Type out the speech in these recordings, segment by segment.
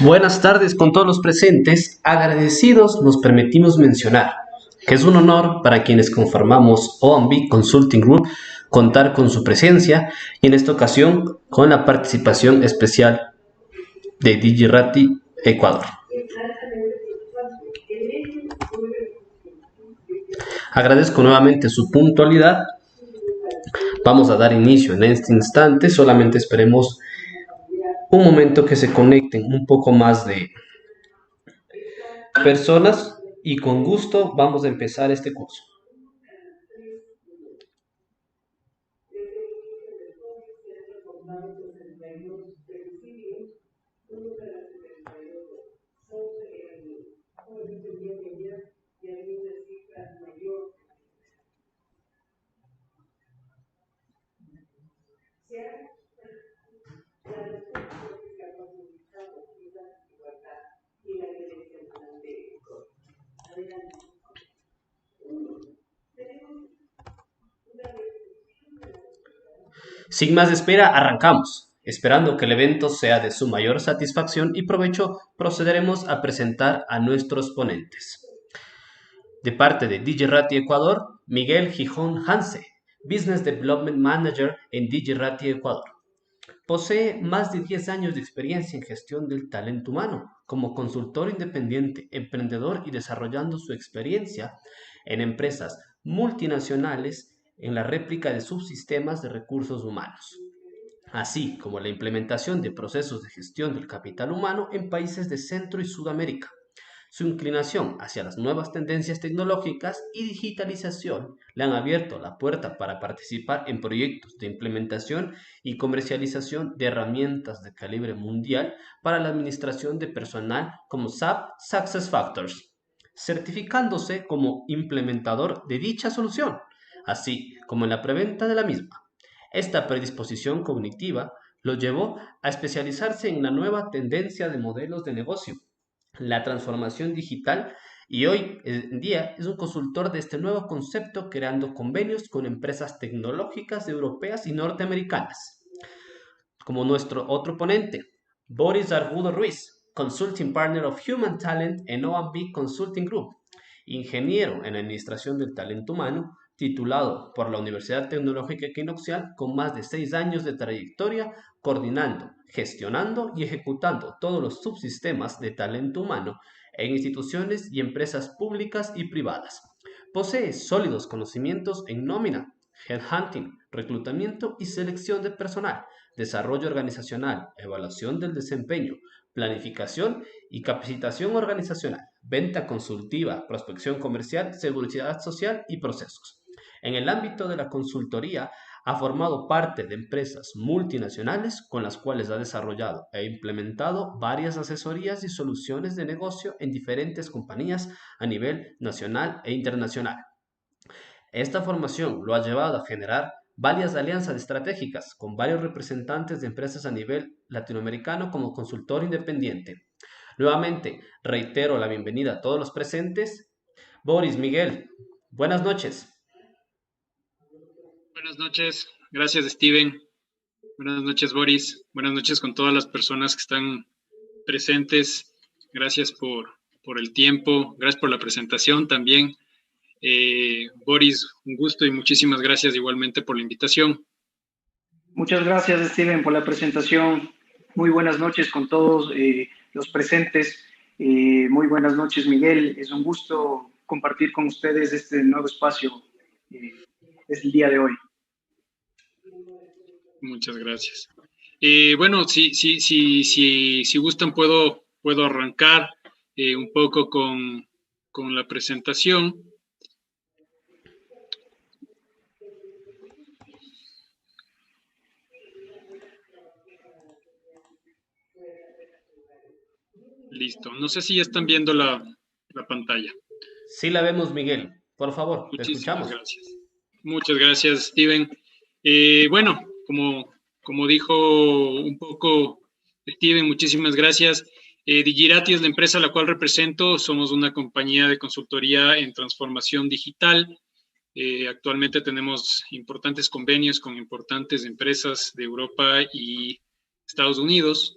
Buenas tardes con todos los presentes. Agradecidos nos permitimos mencionar que es un honor para quienes conformamos OMB Consulting Group contar con su presencia y en esta ocasión con la participación especial de Digirati Ecuador. Agradezco nuevamente su puntualidad. Vamos a dar inicio en este instante. Solamente esperemos un momento que se conecten un poco más de personas y con gusto vamos a empezar este curso. Sin más espera, arrancamos. Esperando que el evento sea de su mayor satisfacción y provecho, procederemos a presentar a nuestros ponentes. De parte de Digirati Ecuador, Miguel Gijón Hanse, Business Development Manager en Digirati Ecuador. Posee más de 10 años de experiencia en gestión del talento humano como consultor independiente, emprendedor y desarrollando su experiencia en empresas multinacionales en la réplica de subsistemas de recursos humanos, así como la implementación de procesos de gestión del capital humano en países de Centro y Sudamérica. Su inclinación hacia las nuevas tendencias tecnológicas y digitalización le han abierto la puerta para participar en proyectos de implementación y comercialización de herramientas de calibre mundial para la administración de personal como SAP SuccessFactors, certificándose como implementador de dicha solución, así como en la preventa de la misma. Esta predisposición cognitiva lo llevó a especializarse en la nueva tendencia de modelos de negocio, la transformación digital, y hoy en día es un consultor de este nuevo concepto creando convenios con empresas tecnológicas europeas y norteamericanas. Como nuestro otro ponente, Boris Argudo Ruiz, Consulting Partner of Human Talent en OMB Consulting Group, ingeniero en Administración del Talento Humano, titulado por la Universidad Tecnológica Equinoccial con más de 6 años de trayectoria coordinando, gestionando y ejecutando todos los subsistemas de talento humano en instituciones y empresas públicas y privadas. Posee sólidos conocimientos en nómina, headhunting, reclutamiento y selección de personal, desarrollo organizacional, evaluación del desempeño, planificación y capacitación organizacional, venta consultiva, prospección comercial, seguridad social y procesos. En el ámbito de la consultoría, ha formado parte de empresas multinacionales con las cuales ha desarrollado e implementado varias asesorías y soluciones de negocio en diferentes compañías a nivel nacional e internacional. Esta formación lo ha llevado a generar varias alianzas estratégicas con varios representantes de empresas a nivel latinoamericano como consultor independiente. Nuevamente, reitero la bienvenida a todos los presentes. Boris, Miguel, buenas noches. Buenas noches, gracias Steven. Buenas noches Boris. Buenas noches con todas las personas que están presentes. Gracias por el tiempo, gracias por la presentación también. Boris, un gusto y muchísimas gracias igualmente por la invitación. Muchas gracias, Steven, por la presentación. Muy buenas noches con todos los presentes. Muy buenas noches, Miguel. Es un gusto compartir con ustedes este nuevo espacio desde el día de hoy. Muchas gracias. Bueno, si gustan, puedo arrancar un poco con la presentación. Listo. No sé si ya están viendo la pantalla. Sí la vemos, Miguel. Por favor, te escuchamos. Gracias. Muchas gracias, Steven. Bueno, como dijo un poco Steven, muchísimas gracias. Digirati es la empresa a la cual represento. Somos una compañía de consultoría en transformación digital. Actualmente tenemos importantes convenios con importantes empresas de Europa y Estados Unidos.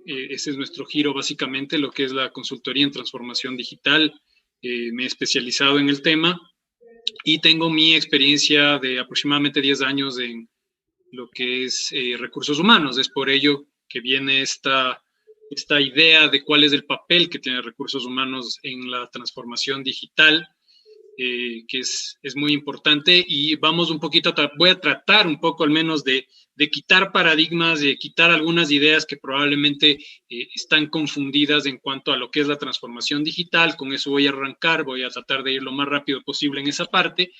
ese es nuestro giro básicamente, lo que es la consultoría en transformación digital. Me he especializado en el tema y tengo mi experiencia de aproximadamente 10 años en lo que es recursos humanos. Es por ello que viene esta idea de cuál es el papel que tiene recursos humanos en la transformación digital, que es muy importante, y vamos un poquito, voy a tratar un poco al menos de quitar paradigmas, de quitar algunas ideas que probablemente están confundidas en cuanto a lo que es la transformación digital. Con eso voy a arrancar, voy a tratar de ir lo más rápido posible en esa parte,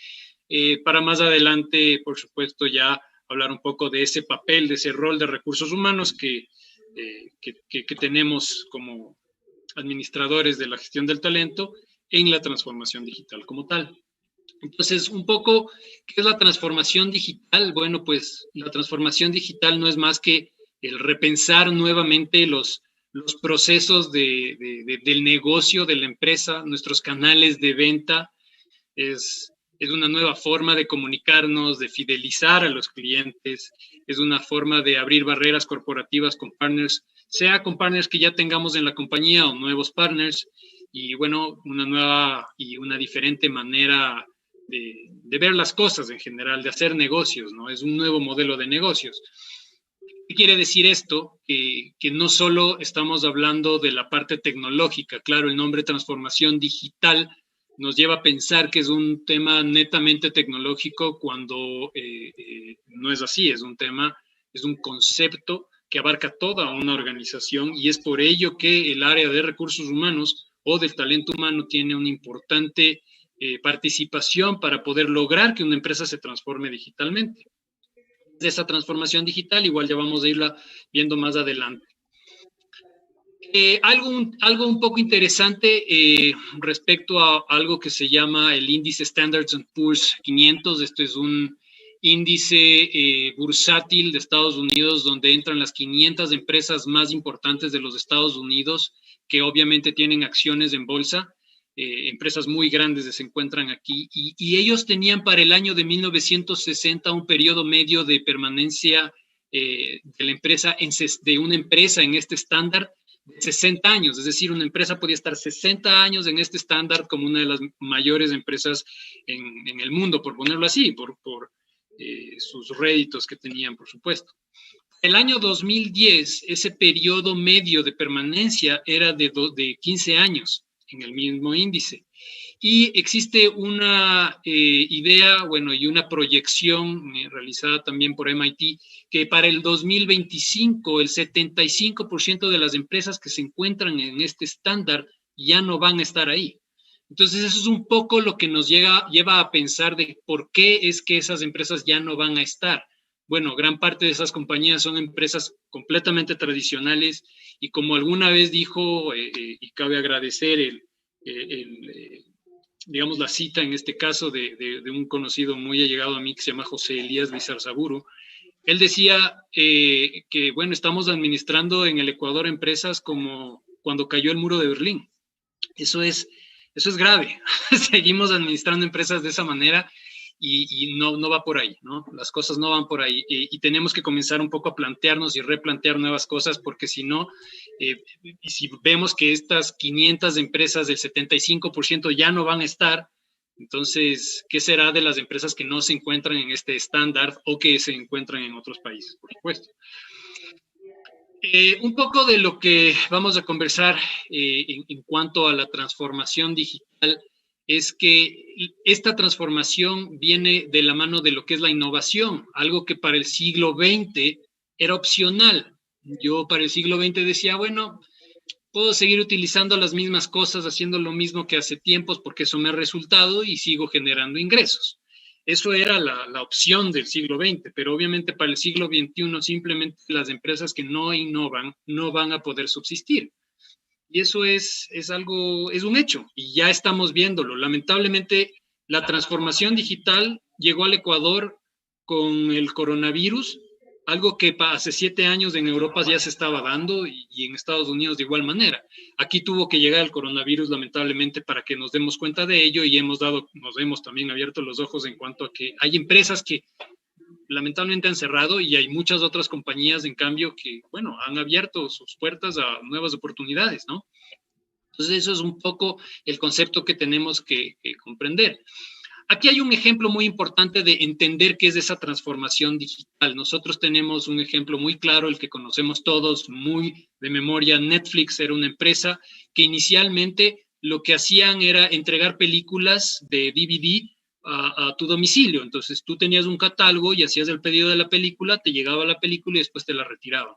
para más adelante, por supuesto, ya hablar un poco de ese papel, de ese rol de recursos humanos que tenemos como administradores de la gestión del talento en la transformación digital como tal. Entonces, un poco, ¿qué es la transformación digital? Bueno, pues la transformación digital no es más que el repensar nuevamente los procesos del negocio de la empresa, nuestros canales de venta. Es una nueva forma de comunicarnos, de fidelizar a los clientes, es una forma de abrir barreras corporativas con partners, sea con partners que ya tengamos en la compañía o nuevos partners, y bueno, una nueva y una diferente manera de ver las cosas en general, de hacer negocios, ¿no? Es un nuevo modelo de negocios. ¿Qué quiere decir esto? Que no solo estamos hablando de la parte tecnológica. Claro, el nombre transformación digital nos lleva a pensar que es un tema netamente tecnológico cuando no es así. Es un concepto que abarca toda una organización, y es por ello que el área de recursos humanos o del talento humano tiene una importante participación para poder lograr que una empresa se transforme digitalmente. De esa transformación digital igual ya vamos a irla viendo más adelante. Algo un poco interesante respecto a algo que se llama el índice Standard & Poor's 500. Esto es un índice bursátil de Estados Unidos donde entran las 500 empresas más importantes de los Estados Unidos, que obviamente tienen acciones en bolsa. Empresas muy grandes se encuentran aquí, y ellos tenían para el año de 1960 un periodo medio de permanencia de una empresa en este estándar de 60 años, es decir, una empresa podía estar 60 años en este estándar como una de las mayores empresas en el mundo, por ponerlo así, por sus réditos que tenían, por supuesto. El año 2010, ese periodo medio de permanencia era de 15 años en el mismo índice. Y existe una idea, bueno, y una proyección realizada también por MIT, que para el 2025 el 75% de las empresas que se encuentran en este estándar ya no van a estar ahí. Entonces eso es un poco lo que nos lleva a pensar de por qué es que esas empresas ya no van a estar. Bueno, gran parte de esas compañías son empresas completamente tradicionales, y como alguna vez dijo, y cabe agradecer digamos, la cita en este caso de un conocido muy allegado a mí que se llama José Elías Lizarzaburu. Él decía que, bueno, estamos administrando en el Ecuador empresas como cuando cayó el muro de Berlín. Eso es grave. Seguimos administrando empresas de esa manera, y no va por ahí, ¿no? Las cosas no van por ahí, y tenemos que comenzar un poco a plantearnos y replantear nuevas cosas, porque si no, y si vemos que estas 500 empresas del 75% ya no van a estar, entonces, ¿qué será de las empresas que no se encuentran en este estándar o que se encuentran en otros países, por supuesto? Un poco de lo que vamos a conversar en cuanto a la transformación digital es que esta transformación viene de la mano de lo que es la innovación, algo que para el siglo XX era opcional. Yo para el siglo XX decía, bueno, puedo seguir utilizando las mismas cosas, haciendo lo mismo que hace tiempos, porque eso me ha resultado y sigo generando ingresos. Eso era la opción del siglo XX, pero obviamente para el siglo XXI simplemente las empresas que no innovan no van a poder subsistir. Y eso es un hecho, y ya estamos viéndolo. Lamentablemente, la transformación digital llegó al Ecuador con el coronavirus, algo que hace 7 años en Europa ya se estaba dando, y en Estados Unidos de igual manera. Aquí tuvo que llegar el coronavirus, lamentablemente, para que nos demos cuenta de ello, y nos hemos también abierto los ojos en cuanto a que hay empresas que lamentablemente han cerrado y hay muchas otras compañías, en cambio, que, bueno, han abierto sus puertas a nuevas oportunidades, ¿no? Entonces, eso es un poco el concepto que tenemos que comprender. Aquí hay un ejemplo muy importante de entender qué es esa transformación digital. Nosotros tenemos un ejemplo muy claro, el que conocemos todos, muy de memoria. Netflix era una empresa que inicialmente lo que hacían era entregar películas de DVD a tu domicilio. Entonces tú tenías un catálogo y hacías el pedido de la película, te llegaba la película y después te la retiraban.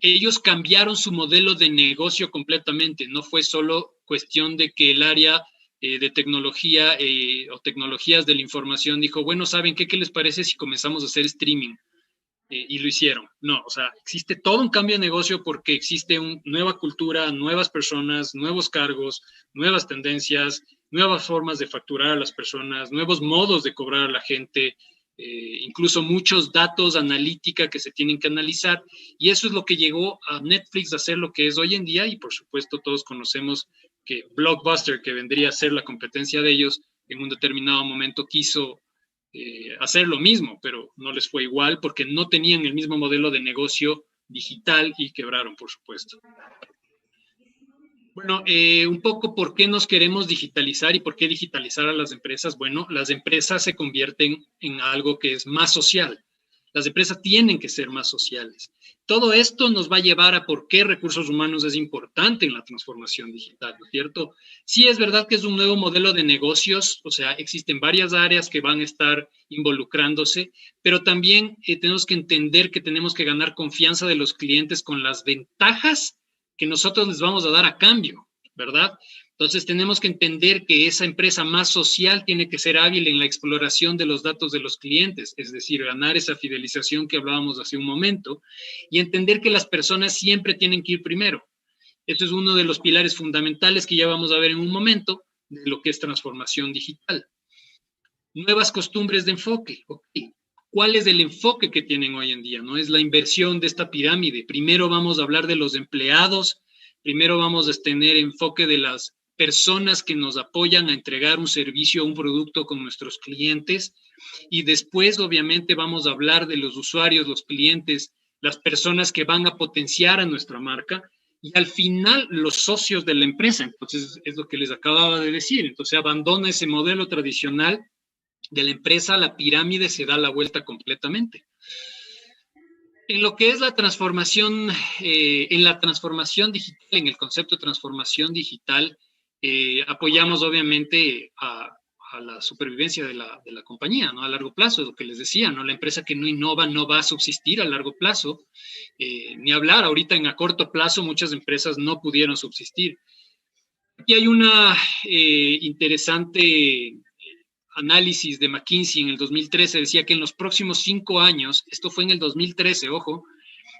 Ellos cambiaron su modelo de negocio completamente. No fue solo cuestión de que el área de tecnología o tecnologías de la información dijo, bueno, ¿saben qué? ¿Qué les parece si comenzamos a hacer streaming? Y lo hicieron. No, o sea, existe todo un cambio de negocio porque existe una nueva cultura, nuevas personas, nuevos cargos, nuevas tendencias, nuevas formas de facturar a las personas, nuevos modos de cobrar a la gente, incluso muchos datos, analítica que se tienen que analizar, y eso es lo que llegó a Netflix a ser lo que es hoy en día, y por supuesto todos conocemos que Blockbuster, que vendría a ser la competencia de ellos, en un determinado momento quiso hacer lo mismo, pero no les fue igual porque no tenían el mismo modelo de negocio digital y quebraron, por supuesto. Bueno, un poco por qué nos queremos digitalizar y por qué digitalizar a las empresas. Bueno, las empresas se convierten en algo que es más social. Las empresas tienen que ser más sociales. Todo esto nos va a llevar a por qué recursos humanos es importante en la transformación digital, ¿no es cierto? Sí es verdad que es un nuevo modelo de negocios, o sea, existen varias áreas que van a estar involucrándose, pero también tenemos que entender que tenemos que ganar confianza de los clientes con las ventajas que nosotros les vamos a dar a cambio, ¿verdad? Entonces tenemos que entender que esa empresa más social tiene que ser hábil en la exploración de los datos de los clientes, es decir, ganar esa fidelización que hablábamos hace un momento y entender que las personas siempre tienen que ir primero. Esto es uno de los pilares fundamentales que ya vamos a ver en un momento de lo que es transformación digital. Nuevas costumbres de enfoque. Okay. ¿Cuál es el enfoque que tienen hoy en día? ¿No? Es la inversión de esta pirámide. Primero vamos a hablar de los empleados, primero vamos a tener enfoque de las personas que nos apoyan a entregar un servicio o un producto con nuestros clientes y después obviamente vamos a hablar de los usuarios, los clientes, las personas que van a potenciar a nuestra marca y al final los socios de la empresa. Entonces es lo que les acababa de decir. Entonces abandona ese modelo tradicional de la empresa, la pirámide se da la vuelta completamente. En lo que es la transformación, en la transformación digital, en el concepto de transformación digital, apoyamos obviamente a la supervivencia de la compañía, ¿no? A largo plazo, es lo que les decía, ¿no? La empresa que no innova no va a subsistir a largo plazo, ni hablar, ahorita en a corto plazo muchas empresas no pudieron subsistir. Aquí hay una interesante análisis de McKinsey en el 2013 decía que en los próximos 5 años, esto fue en el 2013, ojo,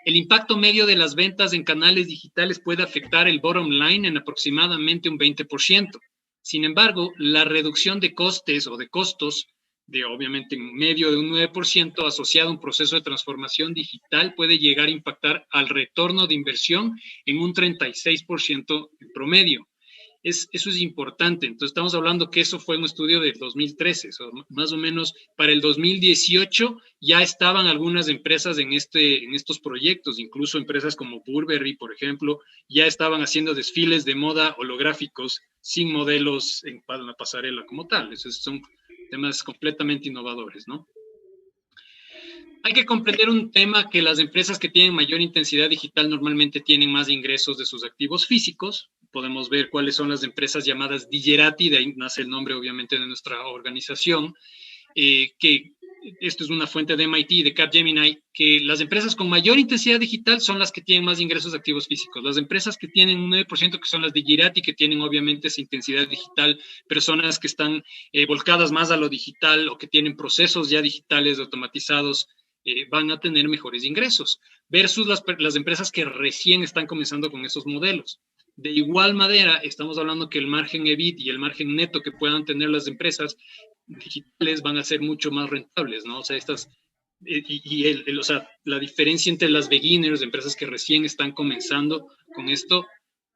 el impacto medio de las ventas en canales digitales puede afectar el bottom line en aproximadamente un 20%. Sin embargo, la reducción de costes o de costos, de obviamente en medio de un 9% asociado a un proceso de transformación digital puede llegar a impactar al retorno de inversión en un 36% en promedio. Eso es importante. Entonces estamos hablando que eso fue un estudio del 2013, más o menos para el 2018 ya estaban algunas empresas en estos proyectos, incluso empresas como Burberry, por ejemplo, ya estaban haciendo desfiles de moda holográficos sin modelos en la pasarela como tal. Esos son temas completamente innovadores, ¿no? Hay que comprender un tema que las empresas que tienen mayor intensidad digital normalmente tienen más ingresos de sus activos físicos. Podemos ver cuáles son las empresas llamadas Digerati, de ahí nace el nombre obviamente de nuestra organización, que esto es una fuente de MIT, de Capgemini, que las empresas con mayor intensidad digital son las que tienen más ingresos de activos físicos. Las empresas que tienen un 9%, que son las de Digerati, que tienen obviamente esa intensidad digital, personas que están volcadas más a lo digital o que tienen procesos ya digitales automatizados, van a tener mejores ingresos, versus las empresas que recién están comenzando con esos modelos. De igual manera, estamos hablando que el margen EBIT y el margen neto que puedan tener las empresas digitales van a ser mucho más rentables, ¿no? O sea, o sea, la diferencia entre las beginners, empresas que recién están comenzando con esto,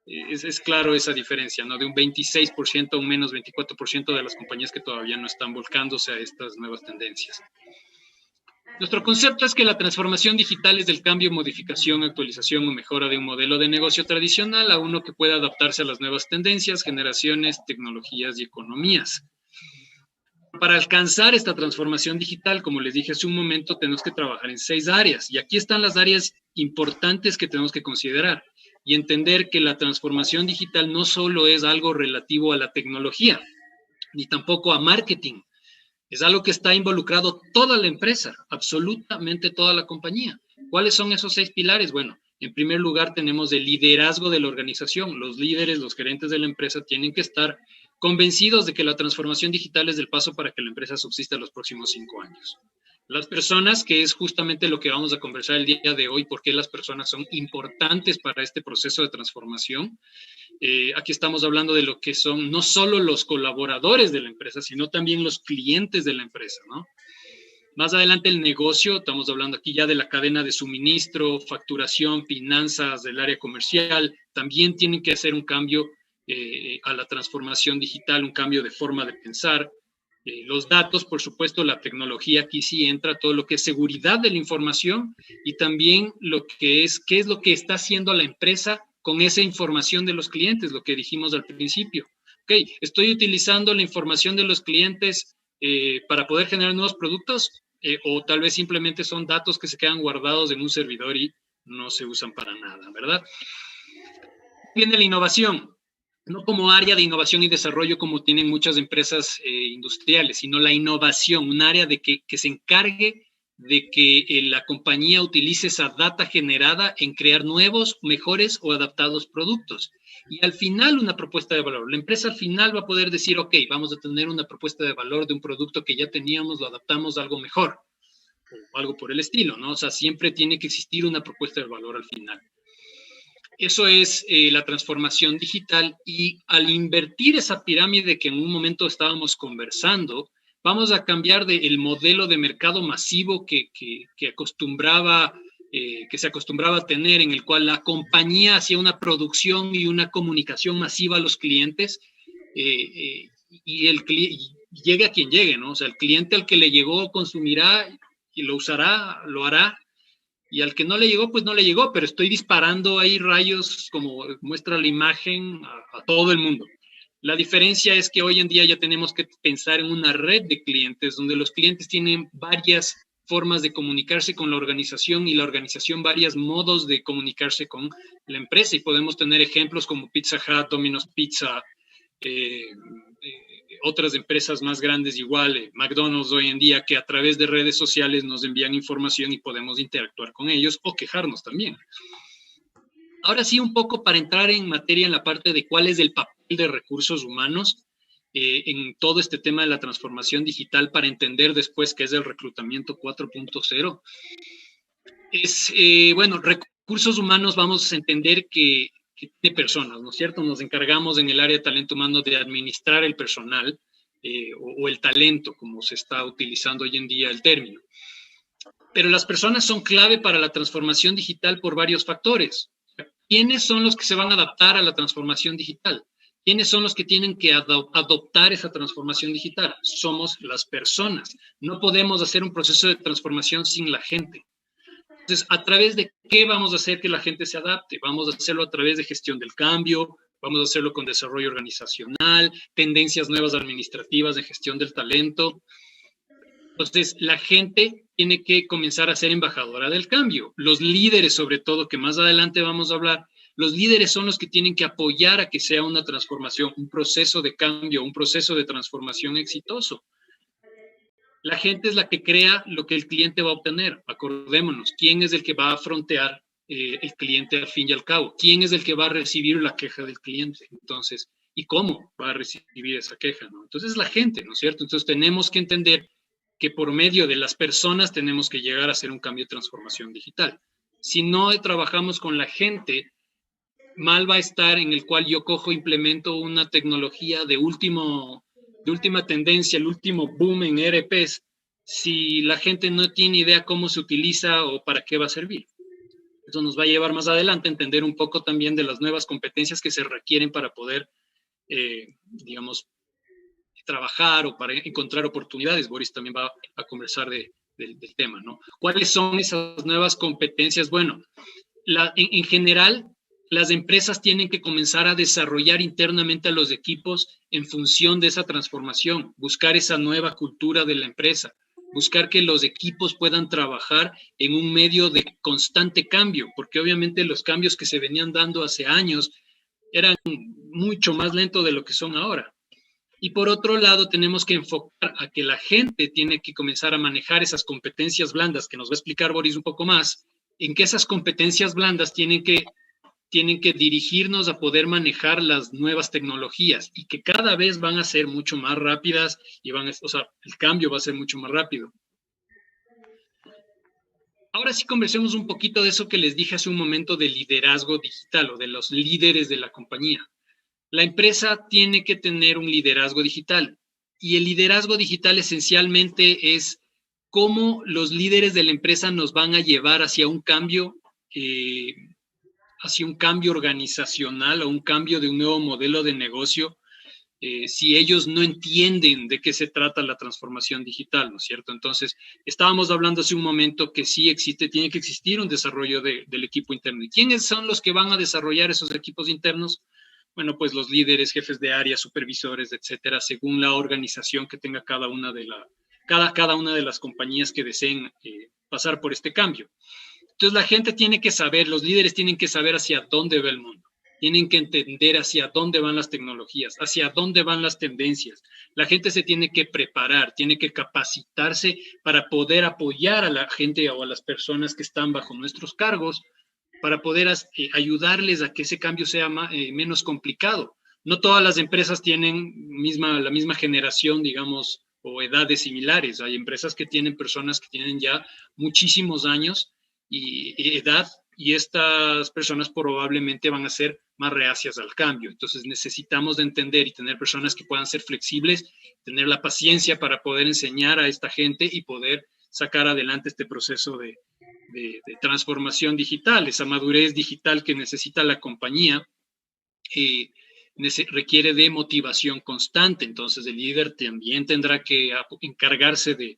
es claro esa diferencia, ¿no? De un 26% a un menos 24% de las compañías que todavía no están volcándose a estas nuevas tendencias. Nuestro concepto es que la transformación digital es del cambio, modificación, actualización o mejora de un modelo de negocio tradicional a uno que pueda adaptarse a las nuevas tendencias, generaciones, tecnologías y economías. Para alcanzar esta transformación digital, como les dije hace un momento, tenemos que trabajar en 6 áreas. Y aquí están las áreas importantes que tenemos que considerar y entender que la transformación digital no solo es algo relativo a la tecnología, ni tampoco a marketing. Es algo que está involucrado toda la empresa, absolutamente toda la compañía. ¿Cuáles son esos 6 pilares? Bueno, en primer lugar tenemos el liderazgo de la organización. Los líderes, los gerentes de la empresa tienen que estar convencidos de que la transformación digital es el paso para que la empresa subsista los próximos 5 años. Las personas, que es justamente lo que vamos a conversar el día de hoy, por qué las personas son importantes para este proceso de transformación. Aquí estamos hablando de lo que son no solo los colaboradores de la empresa, sino también los clientes de la empresa, ¿no? Más adelante el negocio, estamos hablando aquí ya de la cadena de suministro, facturación, finanzas, del área comercial, también tienen que hacer un cambio a la transformación digital, un cambio de forma de pensar. Los datos, por supuesto, la tecnología, aquí sí entra todo lo que es seguridad de la información y también lo que es, qué es lo que está haciendo la empresa con esa información de los clientes, lo que dijimos al principio. Ok, estoy utilizando la información de los clientes para poder generar nuevos productos o tal vez simplemente son datos que se quedan guardados en un servidor y no se usan para nada, ¿verdad? Viene la innovación. No como área de innovación y desarrollo como tienen muchas empresas industriales, sino la innovación, un área de que se encargue de que la compañía utilice esa data generada en crear nuevos, mejores o adaptados productos. Y al final una propuesta de valor. La empresa al final va a poder decir, ok, vamos a tener una propuesta de valor de un producto que ya teníamos, lo adaptamos a algo mejor, o algo por el estilo, ¿no? O sea, siempre tiene que existir una propuesta de valor al final. Eso es la transformación digital y al invertir esa pirámide que en un momento estábamos conversando, vamos a cambiar el modelo de mercado masivo que se acostumbraba a tener, en el cual la compañía hacía una producción y una comunicación masiva a los clientes y llegue a quien llegue, ¿no? O sea, el cliente al que le llegó consumirá y lo usará, lo hará. Y al que no le llegó, pues no le llegó, pero estoy disparando ahí rayos, como muestra la imagen, a todo el mundo. La diferencia es que hoy en día ya tenemos que pensar en una red de clientes, donde los clientes tienen varias formas de comunicarse con la organización y la organización varios modos de comunicarse con la empresa. Y podemos tener ejemplos como Pizza Hut, Domino's Pizza, otras empresas más grandes igual, McDonald's hoy en día, que a través de redes sociales nos envían información y podemos interactuar con ellos o quejarnos también. Ahora sí, un poco para entrar en materia en la parte de cuál es el papel de recursos humanos en todo este tema de la transformación digital, para entender después qué es el reclutamiento 4.0. Bueno, recursos humanos vamos a entender que tiene personas, ¿no es cierto? Nos encargamos en el área de talento humano de administrar el personal o el talento, como se está utilizando hoy en día el término. Pero las personas son clave para la transformación digital por varios factores. ¿Quiénes son los que se van a adaptar a la transformación digital? ¿Quiénes son los que tienen que adoptar esa transformación digital? Somos las personas. No podemos hacer un proceso de transformación sin la gente. Entonces, ¿a través de qué vamos a hacer que la gente se adapte? Vamos a hacerlo a través de gestión del cambio, vamos a hacerlo con desarrollo organizacional, tendencias nuevas administrativas de gestión del talento. Entonces, la gente tiene que comenzar a ser embajadora del cambio. Los líderes, sobre todo, que más adelante vamos a hablar, los líderes son los que tienen que apoyar a que sea una transformación, un proceso de cambio, un proceso de transformación exitoso. La gente es la que crea lo que el cliente va a obtener. Acordémonos, ¿quién es el que va a frontear el cliente al fin y al cabo? ¿Quién es el que va a recibir la queja del cliente? Entonces, ¿y cómo va a recibir esa queja, ¿no? Entonces, es la gente, ¿no es cierto? Entonces, tenemos que entender que por medio de las personas tenemos que llegar a hacer un cambio de transformación digital. Si no trabajamos con la gente, mal va a estar en el cual yo cojo, implemento una tecnología de última tendencia, el último boom en ERPs, si la gente no tiene idea cómo se utiliza o para qué va a servir. Eso nos va a llevar más adelante a entender un poco también de las nuevas competencias que se requieren para poder, digamos, trabajar o para encontrar oportunidades. Boris también va a conversar de del tema, ¿no? ¿Cuáles son esas nuevas competencias? Bueno, en general, las empresas tienen que comenzar a desarrollar internamente a los equipos en función de esa transformación, buscar esa nueva cultura de la empresa, buscar que los equipos puedan trabajar en un medio de constante cambio, porque obviamente los cambios que se venían dando hace años eran mucho más lentos de lo que son ahora. Y por otro lado, tenemos que enfocar a que la gente tiene que comenzar a manejar esas competencias blandas, que nos va a explicar Boris un poco más, en que esas competencias blandas tienen que dirigirnos a poder manejar las nuevas tecnologías y que cada vez van a ser mucho más rápidas y o sea, el cambio va a ser mucho más rápido. Ahora sí conversemos un poquito de eso que les dije hace un momento de liderazgo digital o de los líderes de la compañía. La empresa tiene que tener un liderazgo digital y el liderazgo digital esencialmente es cómo los líderes de la empresa nos van a llevar hacia un cambio organizacional o un cambio de un nuevo modelo de negocio, si ellos no entienden de qué se trata la transformación digital, ¿no es cierto? Entonces, estábamos hablando hace un momento que sí tiene que existir un desarrollo del equipo interno. ¿Y quiénes son los que van a desarrollar esos equipos internos? Bueno, pues los líderes, jefes de área, supervisores, etcétera, según la organización que tenga cada una de las compañías que deseen pasar por este cambio. Entonces la gente tiene que saber, los líderes tienen que saber hacia dónde va el mundo, tienen que entender hacia dónde van las tecnologías, hacia dónde van las tendencias. La gente se tiene que preparar, tiene que capacitarse para poder apoyar a la gente o a las personas que están bajo nuestros cargos, para poder ayudarles a que ese cambio sea menos complicado. No todas las empresas tienen la misma generación, digamos, o edades similares. Hay empresas que tienen personas que tienen ya muchísimos años y edad, y estas personas probablemente van a ser más reacias al cambio. Entonces necesitamos de entender y tener personas que puedan ser flexibles, tener la paciencia para poder enseñar a esta gente y poder sacar adelante este proceso de transformación digital, esa madurez digital que necesita la compañía. Requiere de motivación constante, entonces el líder también tendrá que encargarse de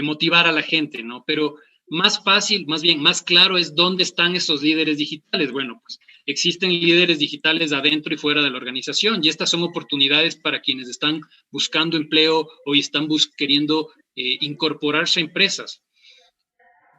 motivar a la gente, ¿no? Pero más fácil, más bien, más claro es dónde están esos líderes digitales. Bueno, pues existen líderes digitales adentro y fuera de la organización, y estas son oportunidades para quienes están buscando empleo o están queriendo incorporarse a empresas.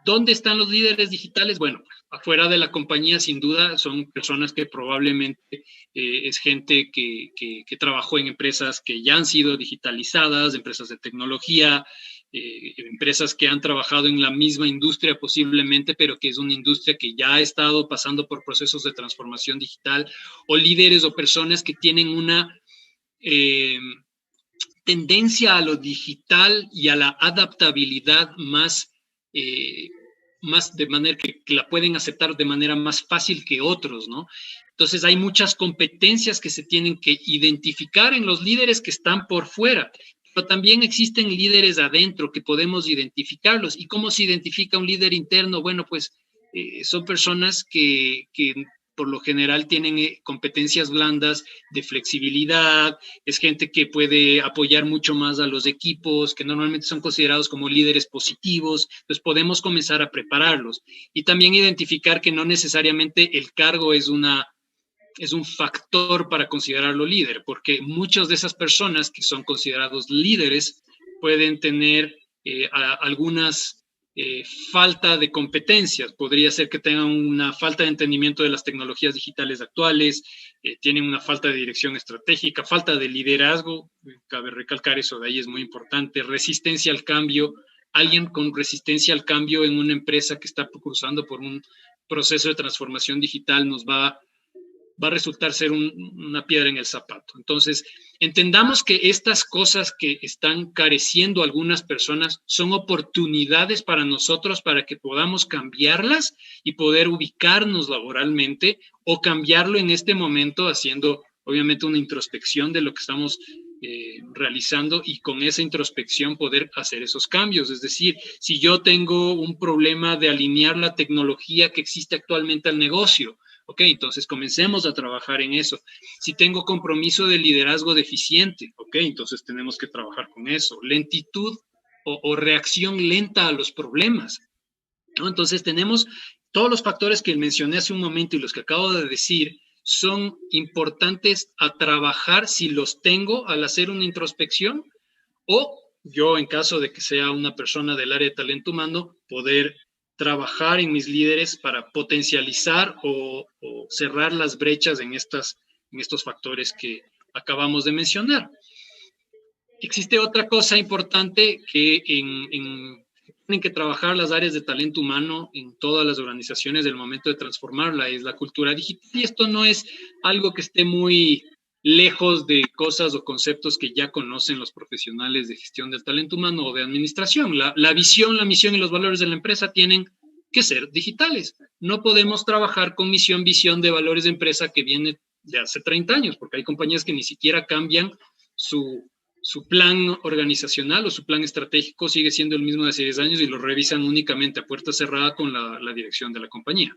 ¿Dónde están los líderes digitales? Bueno, afuera de la compañía, sin duda, son personas que probablemente es gente que trabajó en empresas que ya han sido digitalizadas, empresas de tecnología, empresas que han trabajado en la misma industria posiblemente, pero que es una industria que ya ha estado pasando por procesos de transformación digital, o líderes o personas que tienen una tendencia a lo digital y a la adaptabilidad más de manera que la pueden aceptar de manera más fácil que otros, ¿no? Entonces hay muchas competencias que se tienen que identificar en los líderes que están por fuera, pero también existen líderes adentro que podemos identificarlos. ¿Y cómo se identifica un líder interno? Bueno, pues son personas que por lo general tienen competencias blandas de flexibilidad, es gente que puede apoyar mucho más a los equipos, que normalmente son considerados como líderes positivos. Entonces podemos comenzar a prepararlos y también identificar que no necesariamente el cargo es un factor para considerarlo líder, porque muchas de esas personas que son considerados líderes pueden tener algunas falta de competencias. Podría ser que tengan una falta de entendimiento de las tecnologías digitales actuales, tienen una falta de dirección estratégica, falta de liderazgo, cabe recalcar eso, de ahí es muy importante, resistencia al cambio. Alguien con resistencia al cambio en una empresa que está cruzando por un proceso de transformación digital nos va a resultar ser una piedra en el zapato. Entonces, entendamos que estas cosas que están careciendo algunas personas son oportunidades para nosotros para que podamos cambiarlas y poder ubicarnos laboralmente, o cambiarlo en este momento haciendo, obviamente, una introspección de lo que estamos realizando, y con esa introspección poder hacer esos cambios. Es decir, si yo tengo un problema de alinear la tecnología que existe actualmente al negocio, ok, entonces comencemos a trabajar en eso. Si tengo compromiso de liderazgo deficiente, ok, entonces tenemos que trabajar con eso. Lentitud o reacción lenta a los problemas, ¿no? Entonces tenemos todos los factores que mencioné hace un momento y los que acabo de decir son importantes a trabajar si los tengo al hacer una introspección, o yo, en caso de que sea una persona del área de talento humano, poder trabajar en mis líderes para potencializar o cerrar las brechas en estos factores que acabamos de mencionar. Existe otra cosa importante que tienen que trabajar las áreas de talento humano en todas las organizaciones del momento de transformarla, es la cultura digital. Y esto no es algo que esté muy lejos de cosas o conceptos que ya conocen los profesionales de gestión del talento humano o de administración. La visión, la misión y los valores de la empresa tienen que ser digitales. No podemos trabajar con misión, visión de valores de empresa que viene de hace 30 años, porque hay compañías que ni siquiera cambian su plan organizacional o su plan estratégico, sigue siendo el mismo de hace 10 años y lo revisan únicamente a puerta cerrada con la dirección de la compañía.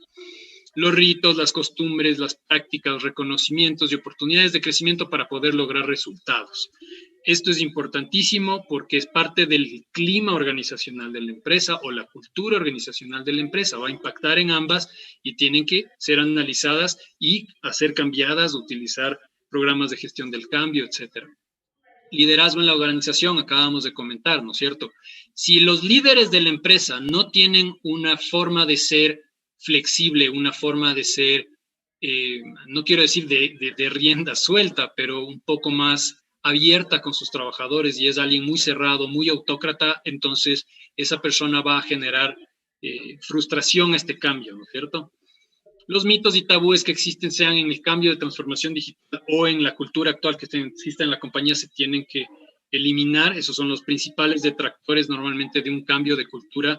Los ritos, las costumbres, las prácticas, reconocimientos y oportunidades de crecimiento para poder lograr resultados. Esto es importantísimo porque es parte del clima organizacional de la empresa o la cultura organizacional de la empresa. Va a impactar en ambas y tienen que ser analizadas y hacer cambiadas, utilizar programas de gestión del cambio, etcétera. Liderazgo en la organización, acabamos de comentar, ¿no es cierto? Si los líderes de la empresa no tienen una forma de ser flexible, una forma de ser, no quiero decir de rienda suelta, pero un poco más abierta con sus trabajadores y es alguien muy cerrado, muy autócrata, entonces esa persona va a generar frustración a este cambio, ¿no es cierto? Los mitos y tabúes que existen, sean en el cambio de transformación digital o en la cultura actual que existe en la compañía, se tienen que eliminar. Esos son los principales detractores normalmente de un cambio de cultura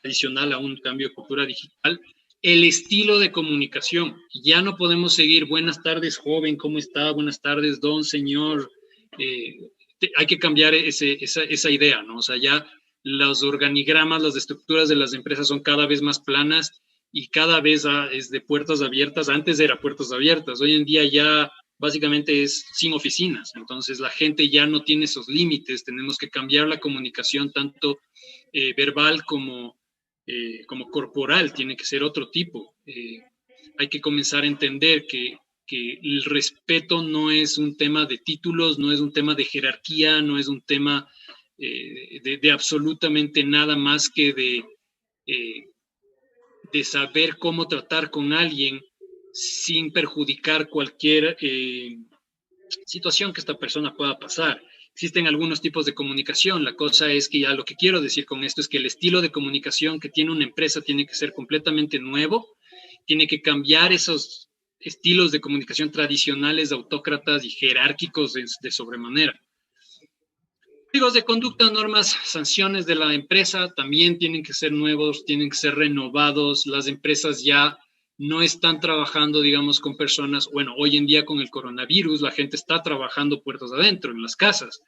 adicional a un cambio de cultura digital. El estilo de comunicación. Ya no podemos seguir, buenas tardes, joven, ¿cómo está? Buenas tardes, don, señor. Hay que cambiar esa idea, ¿no? O sea, ya los organigramas, las estructuras de las empresas son cada vez más planas y cada vez es de puertas abiertas. Antes era puertas abiertas, hoy en día ya básicamente es sin oficinas, entonces la gente ya no tiene esos límites. Tenemos que cambiar la comunicación tanto verbal como corporal, tiene que ser otro tipo. Hay que comenzar a entender que el respeto no es un tema de títulos, no es un tema de jerarquía, no es un tema de absolutamente nada más que de saber cómo tratar con alguien sin perjudicar cualquier situación que esta persona pueda pasar. Existen algunos tipos de comunicación. La cosa es que ya lo que quiero decir con esto es que el estilo de comunicación que tiene una empresa tiene que ser completamente nuevo, tiene que cambiar esos estilos de comunicación tradicionales, autócratas y jerárquicos de sobremanera. Códigos de conducta, normas, sanciones de la empresa también tienen que ser nuevos, tienen que ser renovados. Las empresas ya no están trabajando, digamos, con personas. Bueno, hoy en día con el coronavirus la gente está trabajando puertas adentro, en las casas.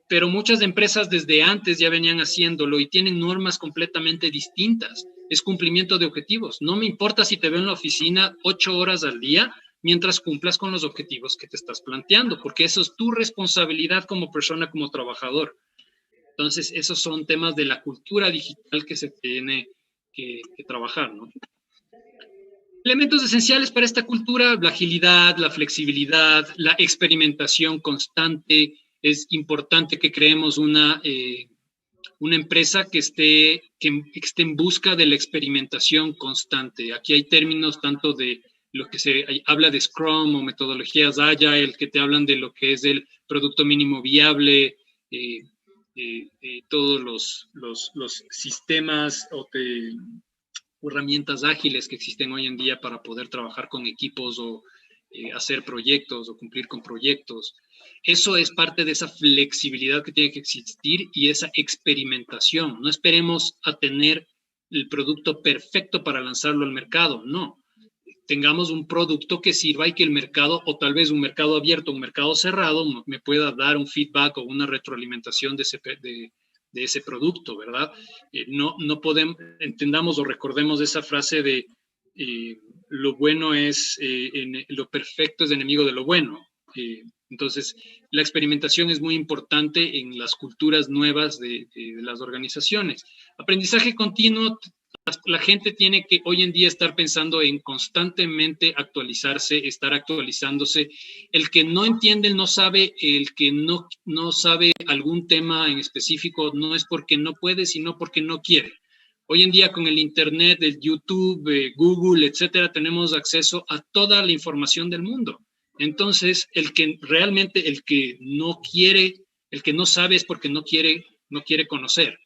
Pero muchas empresas desde antes ya venían haciéndolo y tienen normas completamente distintas. Es cumplimiento de objetivos. No me importa si te veo en la oficina 8 horas al día mientras cumplas con los objetivos que te estás planteando, porque eso es tu responsabilidad como persona, como trabajador. Entonces, esos son temas de la cultura digital que se tiene que trabajar, ¿no? Elementos esenciales para esta cultura: la agilidad, la flexibilidad, la experimentación constante. Es importante que creemos una empresa que esté en busca de la experimentación constante. Aquí hay términos tanto de lo que se habla de Scrum o metodologías Agile, que te hablan de lo que es el producto mínimo viable, todos los sistemas o herramientas ágiles que existen hoy en día para poder trabajar con equipos o hacer proyectos o cumplir con proyectos. Eso es parte de esa flexibilidad que tiene que existir y esa experimentación. No esperemos a tener el producto perfecto para lanzarlo al mercado, no. Tengamos un producto que sirva y que el mercado, o tal vez un mercado abierto, un mercado cerrado, me pueda dar un feedback o una retroalimentación de ese producto, ¿verdad? No podemos, entendamos o recordemos esa frase de lo bueno es, lo perfecto es enemigo de lo bueno. Entonces, la experimentación es muy importante en las culturas nuevas de las organizaciones. Aprendizaje continuo, la gente tiene que hoy en día estar pensando en constantemente actualizarse, estar actualizándose. El que no entiende, no sabe, el que no sabe algún tema en específico, no es porque no puede, sino porque no quiere. Hoy en día con el Internet, el YouTube, Google, etcétera, tenemos acceso a toda la información del mundo. Entonces, el que realmente, el que no quiere, el que no sabe es porque no quiere conocer.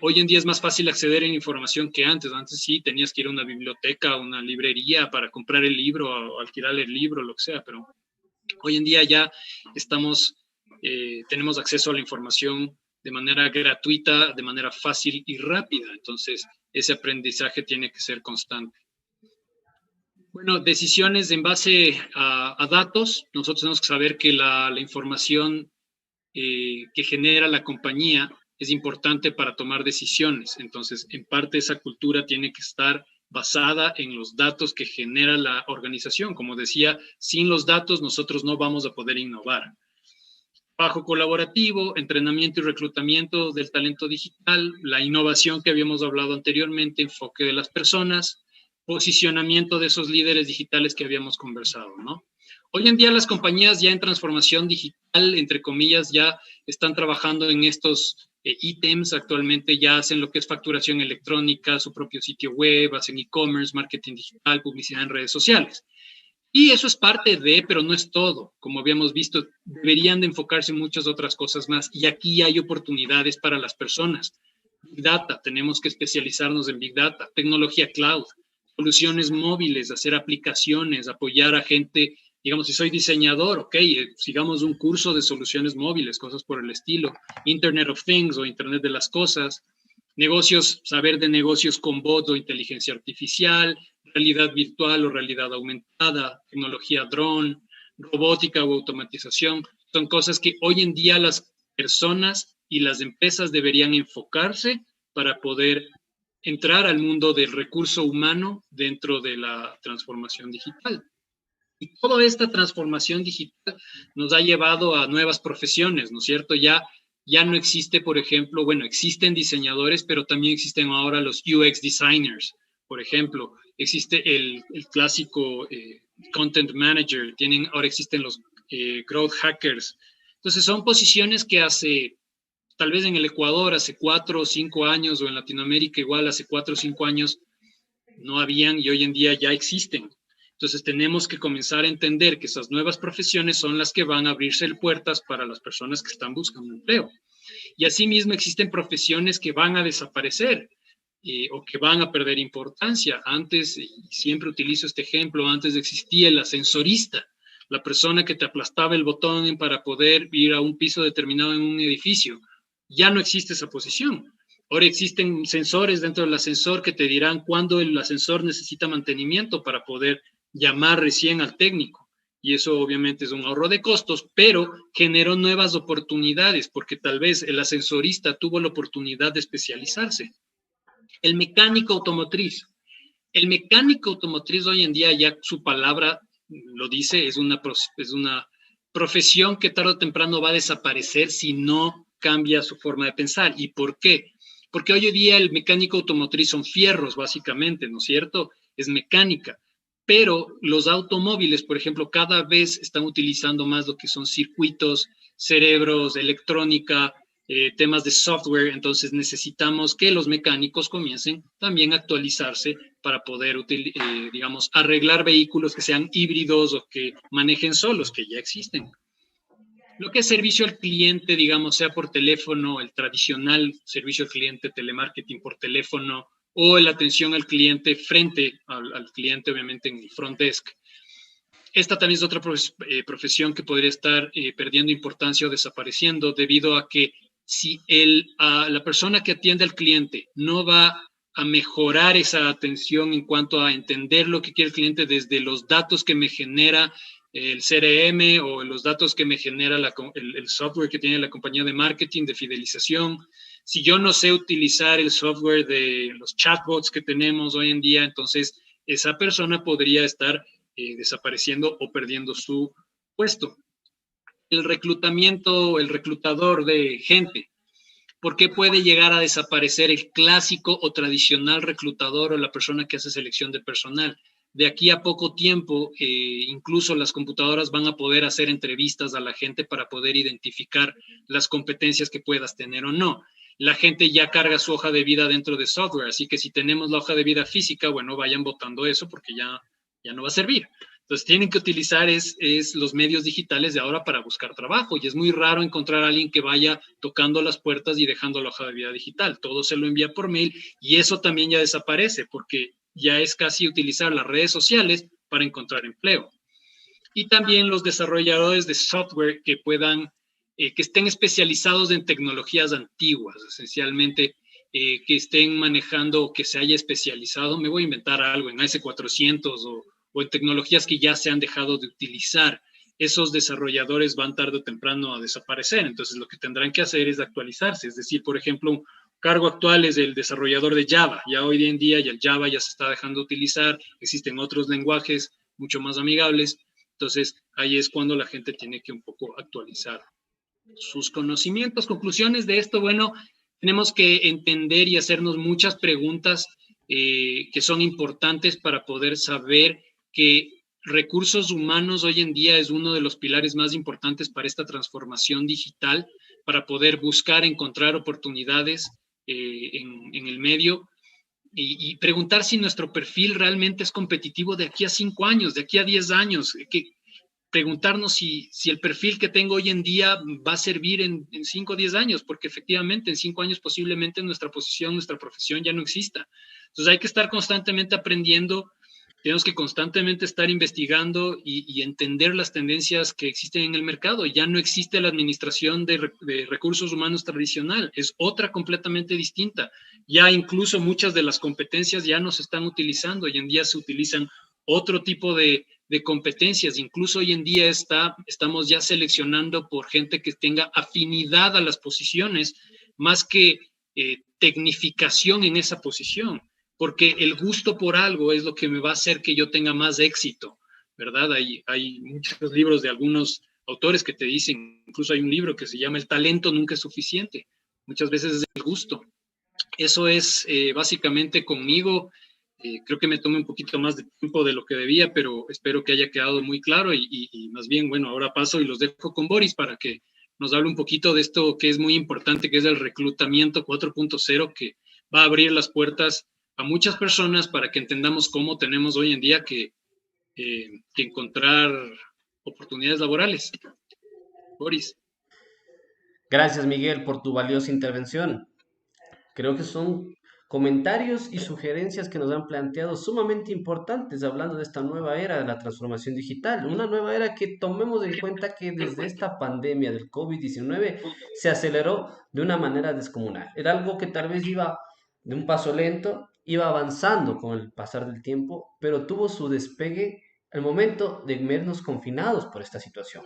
Hoy en día es más fácil acceder a información que antes. Antes sí tenías que ir a una biblioteca, a una librería para comprar el libro o alquilar el libro, lo que sea, pero hoy en día ya tenemos acceso a la información de manera gratuita, de manera fácil y rápida. Entonces, ese aprendizaje tiene que ser constante. Bueno, decisiones en base a datos. Nosotros tenemos que saber que la información que genera la compañía es importante para tomar decisiones. Entonces, en parte esa cultura tiene que estar basada en los datos que genera la organización. Como decía, sin los datos nosotros no vamos a poder innovar. Trabajo colaborativo, entrenamiento y reclutamiento del talento digital, la innovación que habíamos hablado anteriormente, enfoque de las personas, posicionamiento de esos líderes digitales que habíamos conversado, ¿no? Hoy en día las compañías ya en transformación digital, entre comillas, ya están trabajando en estos ítems. Actualmente ya hacen lo que es facturación electrónica, su propio sitio web, hacen e-commerce, marketing digital, publicidad en redes sociales. Y eso es parte de, pero no es todo. Como habíamos visto, deberían de enfocarse en muchas otras cosas más. Y aquí hay oportunidades para las personas. Big Data, tenemos que especializarnos en Big Data, tecnología cloud, soluciones móviles, hacer aplicaciones, apoyar a gente. Digamos, si soy diseñador, ok, sigamos un curso de soluciones móviles, cosas por el estilo, Internet of Things o Internet de las Cosas, negocios, saber de negocios con bot o inteligencia artificial, realidad virtual o realidad aumentada, tecnología drone, robótica o automatización, son cosas que hoy en día las personas y las empresas deberían enfocarse para poder entrar al mundo del recurso humano dentro de la transformación digital. Y toda esta transformación digital nos ha llevado a nuevas profesiones, ¿no es cierto? Ya no existe, por ejemplo, bueno, existen diseñadores, pero también existen ahora los UX designers, por ejemplo. Existe el clásico content manager, ahora existen los growth hackers. Entonces, son posiciones que tal vez en el Ecuador hace 4 o 5 años, o en Latinoamérica igual hace 4 o 5 años, no habían y hoy en día ya existen. Entonces tenemos que comenzar a entender que esas nuevas profesiones son las que van a abrirse puertas para las personas que están buscando empleo. Y asimismo existen profesiones que van a desaparecer o que van a perder importancia. Antes, y siempre utilizo este ejemplo, antes existía el ascensorista, la persona que te aplastaba el botón para poder ir a un piso determinado en un edificio. Ya no existe esa posición. Ahora existen sensores dentro del ascensor que te dirán cuándo el ascensor necesita mantenimiento para poder llamar recién al técnico. Y eso obviamente es un ahorro de costos, pero generó nuevas oportunidades porque tal vez el ascensorista tuvo la oportunidad de especializarse. El mecánico automotriz. El mecánico automotriz hoy en día ya su palabra lo dice, es una profesión que tarde o temprano va a desaparecer si no cambia su forma de pensar. ¿Y por qué? Porque hoy en día el mecánico automotriz son fierros, básicamente, ¿no es cierto? Es mecánica. Pero los automóviles, por ejemplo, cada vez están utilizando más lo que son circuitos, cerebros, electrónica, temas de software. Entonces necesitamos que los mecánicos comiencen también a actualizarse para poder, digamos, arreglar vehículos que sean híbridos o que manejen solos, que ya existen. Lo que es servicio al cliente, digamos, sea por teléfono, el tradicional servicio al cliente, telemarketing por teléfono, o la atención al cliente frente al cliente, obviamente en el front desk. Esta también es otra profesión que podría estar perdiendo importancia o desapareciendo debido a que si la persona que atiende al cliente no va a mejorar esa atención en cuanto a entender lo que quiere el cliente desde los datos que me genera el CRM o los datos que me genera el software que tiene la compañía de marketing, de fidelización. Si yo no sé utilizar el software de los chatbots que tenemos hoy en día, entonces esa persona podría estar desapareciendo o perdiendo su puesto. el reclutamiento, el reclutador de gente. ¿Por qué puede llegar a desaparecer el clásico o tradicional reclutador o la persona que hace selección de personal? De aquí a poco tiempo, incluso las computadoras van a poder hacer entrevistas a la gente para poder identificar las competencias que puedas tener o no. La gente ya carga su hoja de vida dentro de software, así que si tenemos la hoja de vida física, bueno, vayan votando eso porque ya no va a servir. Entonces tienen que utilizar los medios digitales de ahora para buscar trabajo, y es muy raro encontrar a alguien que vaya tocando las puertas y dejando la hoja de vida digital. Todo se lo envía por mail, y eso también ya desaparece porque ya es casi utilizar las redes sociales para encontrar empleo. Y también los desarrolladores de software que puedan, que estén especializados en tecnologías antiguas, esencialmente, que estén manejando o que se haya especializado, me voy a inventar algo en AS400 o en tecnologías que ya se han dejado de utilizar. Esos desarrolladores van tarde o temprano a desaparecer, entonces lo que tendrán que hacer es actualizarse, es decir, por ejemplo, cargo actual es el desarrollador de Java. Ya hoy en día ya el Java ya se está dejando de utilizar, existen otros lenguajes mucho más amigables, entonces ahí es cuando la gente tiene que un poco actualizar sus conocimientos. Conclusiones de esto, bueno, tenemos que entender y hacernos muchas preguntas que son importantes para poder saber que recursos humanos hoy en día es uno de los pilares más importantes para esta transformación digital, para poder buscar, encontrar oportunidades en el medio y preguntar si nuestro perfil realmente es competitivo de aquí a 5 años, de aquí a 10 años, preguntarnos si el perfil que tengo hoy en día va a servir en 5 o 10 años, porque efectivamente en 5 años posiblemente nuestra posición, nuestra profesión ya no exista. Entonces hay que estar constantemente aprendiendo, tenemos que constantemente estar investigando y entender las tendencias que existen en el mercado. Ya no existe la administración de recursos humanos tradicional, es otra completamente distinta. Ya incluso muchas de las competencias ya no se están utilizando, hoy en día se utilizan otro tipo de competencias. Incluso hoy en día estamos ya seleccionando por gente que tenga afinidad a las posiciones, más que tecnificación en esa posición, porque el gusto por algo es lo que me va a hacer que yo tenga más éxito, ¿verdad? Hay muchos libros de algunos autores que te dicen, incluso hay un libro que se llama El talento nunca es suficiente, muchas veces es el gusto. Eso es básicamente conmigo. Creo que me tomé un poquito más de tiempo de lo que debía, pero espero que haya quedado muy claro y más bien, bueno, ahora paso y los dejo con Boris para que nos hable un poquito de esto que es muy importante, que es el reclutamiento 4.0, que va a abrir las puertas a muchas personas para que entendamos cómo tenemos hoy en día que encontrar oportunidades laborales. Boris. Gracias, Miguel, por tu valiosa intervención. Creo que son comentarios y sugerencias que nos han planteado sumamente importantes hablando de esta nueva era de la transformación digital, una nueva era que tomemos en cuenta que desde esta pandemia del COVID-19 se aceleró de una manera descomunal. Era algo que tal vez iba de un paso lento, iba avanzando con el pasar del tiempo, pero tuvo su despegue al momento de vernos confinados por esta situación.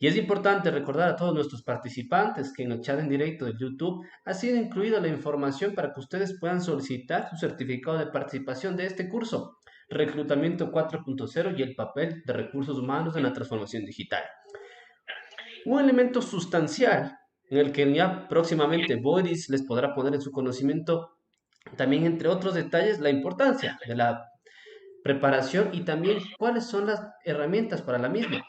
Y es importante recordar a todos nuestros participantes que en el chat en directo de YouTube ha sido incluida la información para que ustedes puedan solicitar su certificado de participación de este curso, Reclutamiento 4.0 y el papel de recursos humanos en la transformación digital. Un elemento sustancial en el que ya próximamente Boris les podrá poner en su conocimiento, también entre otros detalles, la importancia de la preparación y también cuáles son las herramientas para la misma.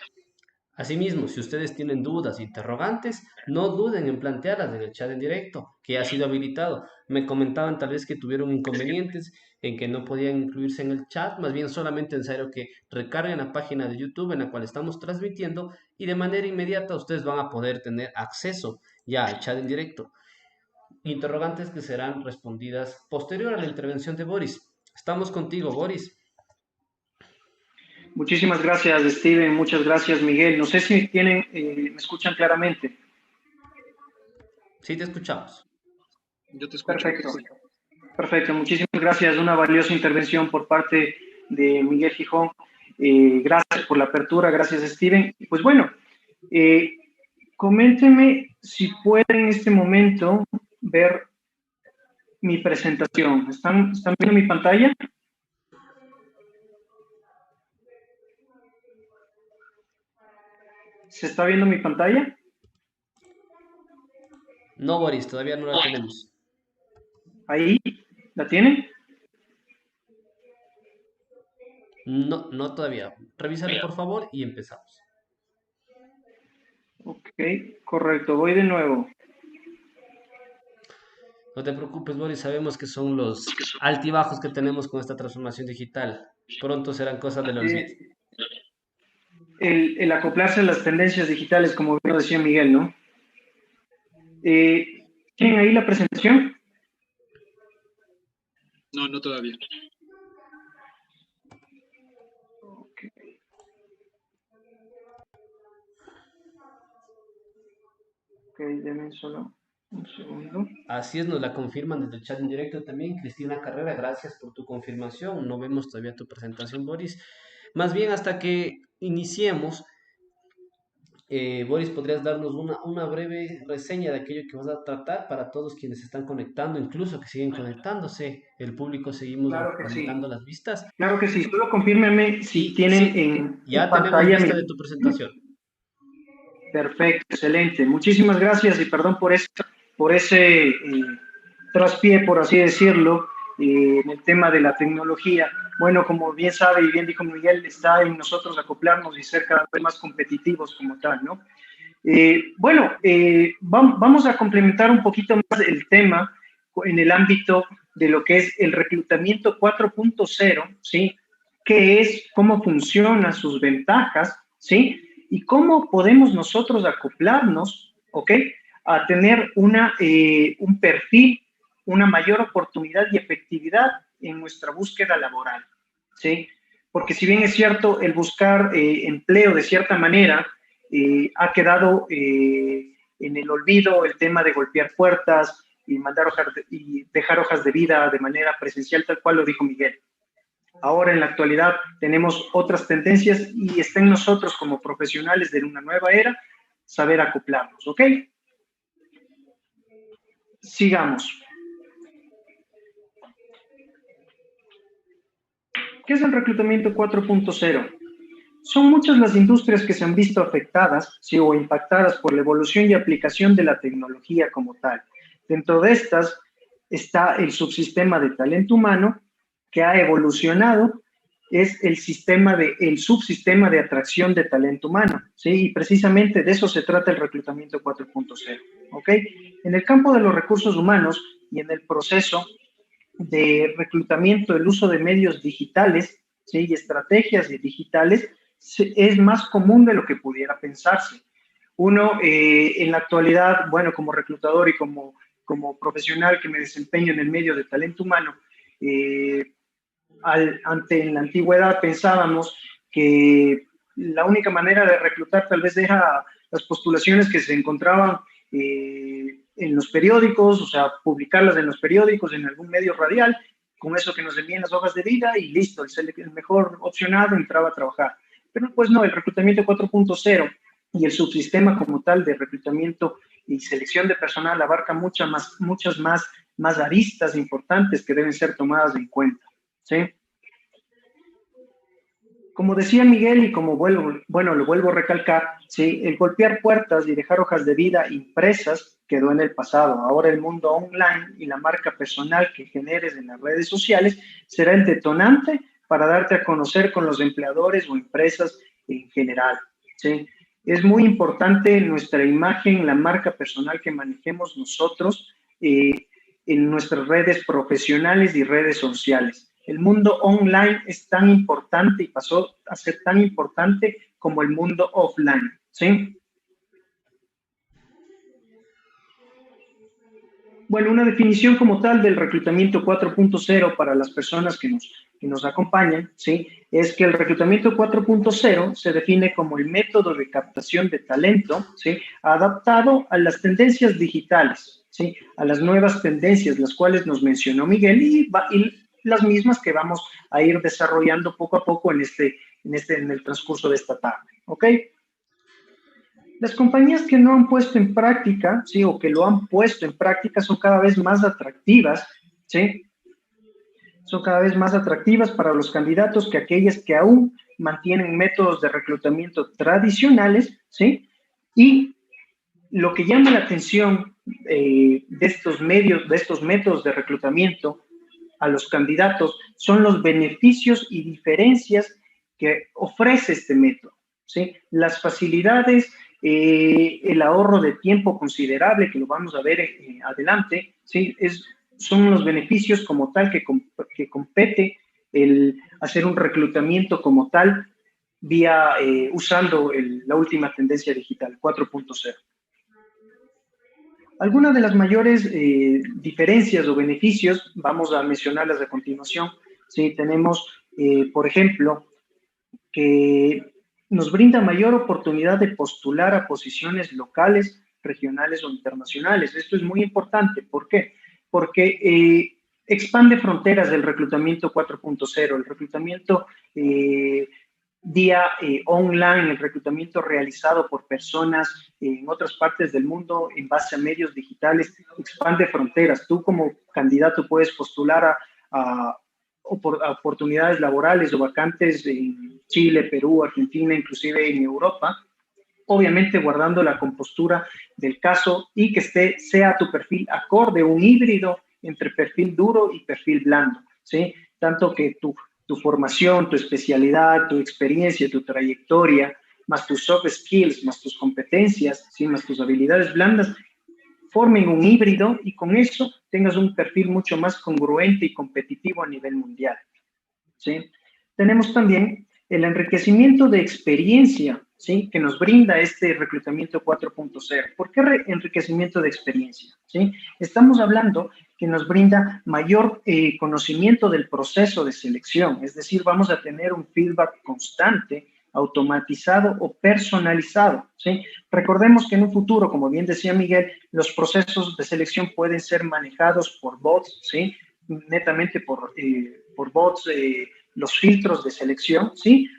Asimismo, si ustedes tienen dudas, interrogantes, no duden en plantearlas en el chat en directo, que ha sido habilitado. Me comentaban tal vez que tuvieron inconvenientes en que no podían incluirse en el chat, más bien solamente en necesario que recarguen la página de YouTube en la cual estamos transmitiendo y de manera inmediata ustedes van a poder tener acceso ya al chat en directo. Interrogantes que serán respondidas posterior a la intervención de Boris. Estamos contigo, Boris. Muchísimas gracias, Steven. Muchas gracias, Miguel. No sé si me escuchan claramente. Sí, te escuchamos. Yo te escucho. Perfecto. Perfecto. Muchísimas gracias. Una valiosa intervención por parte de Miguel Gijón. Gracias por la apertura. Gracias, Steven. Pues bueno, coméntenme si pueden en este momento ver mi presentación. ¿Están viendo mi pantalla? ¿Se está viendo mi pantalla? No, Boris, todavía no la tenemos. Ahí, ¿la tienen? No, no todavía. Revísalo, por favor, y empezamos. Ok, correcto, voy de nuevo. No te preocupes, Boris, sabemos que son los altibajos que tenemos con esta transformación digital. Pronto serán cosas del olvido. El acoplarse a las tendencias digitales, como bien lo decía Miguel, ¿no? ¿Tienen ahí la presentación? No, no todavía. Okay. Ok, denme solo un segundo. Así es, nos la confirman desde el chat en directo también. Cristina Carrera, gracias por tu confirmación. No vemos todavía tu presentación, Boris. Más bien, hasta que iniciemos, Boris, ¿podrías darnos una breve reseña de aquello que vas a tratar para todos quienes se están conectando, incluso que siguen conectándose? El público seguimos Claro que sí. aumentando las vistas. Claro que sí. Solo confírmenme si tienen Sí, ya en tenemos pantalla vista de tu presentación. Perfecto, excelente. Muchísimas gracias y perdón por ese traspié, por así decirlo, en el tema de la tecnología. Bueno, como bien sabe y bien dijo Miguel, está en nosotros acoplarnos y ser cada vez más competitivos como tal, ¿no? Vamos a complementar un poquito más el tema en el ámbito de lo que es el reclutamiento 4.0, ¿sí? ¿Qué es? ¿Cómo funciona? Sus ventajas, ¿sí? Y cómo podemos nosotros acoplarnos, ¿ok? A tener un perfil, una mayor oportunidad y efectividad en nuestra búsqueda laboral, ¿sí? Porque si bien es cierto, el buscar empleo de cierta manera ha quedado en el olvido el tema de golpear puertas y dejar hojas de vida de manera presencial, tal cual lo dijo Miguel. Ahora, en la actualidad, tenemos otras tendencias y está en nosotros como profesionales de una nueva era saber acoplarnos, ¿ok? Sigamos. ¿Qué es el reclutamiento 4.0? Son muchas las industrias que se han visto afectadas, sí, o impactadas por la evolución y aplicación de la tecnología como tal. Dentro de estas está el subsistema de talento humano que ha evolucionado, es el subsistema de atracción de talento humano, ¿sí? Y precisamente de eso se trata el reclutamiento 4.0, ¿ok? En el campo de los recursos humanos y en el proceso de reclutamiento, el uso de medios digitales, ¿sí? Y estrategias digitales es más común de lo que pudiera pensarse. Uno, en la actualidad, bueno, como reclutador y como profesional que me desempeño en el medio de talento humano, en la antigüedad pensábamos que la única manera de reclutar tal vez era las postulaciones que se encontraban en los periódicos, o sea, publicarlas en los periódicos, en algún medio radial, con eso que nos envíen las hojas de vida y listo, el mejor opcionado entraba a trabajar. Pero pues no, el reclutamiento 4.0 y el subsistema como tal de reclutamiento y selección de personal abarca muchas más aristas importantes que deben ser tomadas en cuenta, ¿sí? Como decía Miguel y como lo vuelvo a recalcar, ¿sí? El golpear puertas y dejar hojas de vida impresas quedó en el pasado. Ahora el mundo online y la marca personal que generes en las redes sociales será el detonante para darte a conocer con los empleadores o empresas en general, ¿sí? Es muy importante nuestra imagen, la marca personal que manejemos nosotros en nuestras redes profesionales y redes sociales. El mundo online es tan importante y pasó a ser tan importante como el mundo offline, ¿sí? Bueno, una definición como tal del reclutamiento 4.0 para las personas que nos acompañan, ¿sí? Es que el reclutamiento 4.0 se define como el método de captación de talento, ¿sí? Adaptado a las tendencias digitales, ¿sí? A las nuevas tendencias, las cuales nos mencionó Miguel y las mismas que vamos a ir desarrollando poco a poco en el transcurso de esta tarde, ¿ok? Las compañías que no han puesto en práctica, ¿sí? O que lo han puesto en práctica son cada vez más atractivas, ¿sí? Son cada vez más atractivas para los candidatos que aquellas que aún mantienen métodos de reclutamiento tradicionales, ¿sí? Y lo que llama la atención de estos métodos de reclutamiento a los candidatos son los beneficios y diferencias que ofrece este método, ¿sí? Las facilidades, el ahorro de tiempo considerable, que lo vamos a ver adelante, ¿sí? Son los beneficios como tal que compete el hacer un reclutamiento como tal vía usando la última tendencia digital 4.0. Algunas de las mayores diferencias o beneficios, vamos a mencionarlas a continuación. Sí, tenemos, por ejemplo, que nos brinda mayor oportunidad de postular a posiciones locales, regionales o internacionales. Esto es muy importante. ¿Por qué? Porque expande fronteras del reclutamiento 4.0. El reclutamiento vía online, el reclutamiento realizado por personas en otras partes del mundo en base a medios digitales, expande fronteras. Tú como candidato puedes postular a oportunidades laborales o vacantes en Chile, Perú, Argentina, inclusive en Europa, obviamente guardando la compostura del caso y que sea tu perfil acorde, un híbrido entre perfil duro y perfil blando, ¿sí? Tanto que tu formación, tu especialidad, tu experiencia, tu trayectoria, más tus soft skills, más tus competencias, ¿sí? Más tus habilidades blandas, formen un híbrido y con eso tengas un perfil mucho más congruente y competitivo a nivel mundial, ¿sí? Tenemos también el enriquecimiento de experiencia, ¿sí? Que nos brinda este reclutamiento 4.0. ¿Por qué enriquecimiento de experiencia? ¿Sí? Estamos hablando que nos brinda mayor conocimiento del proceso de selección, es decir, vamos a tener un feedback constante, automatizado o personalizado, ¿sí? Recordemos que en un futuro, como bien decía Miguel, los procesos de selección pueden ser manejados por bots, ¿sí? Netamente por bots, los filtros de selección, ¿sí?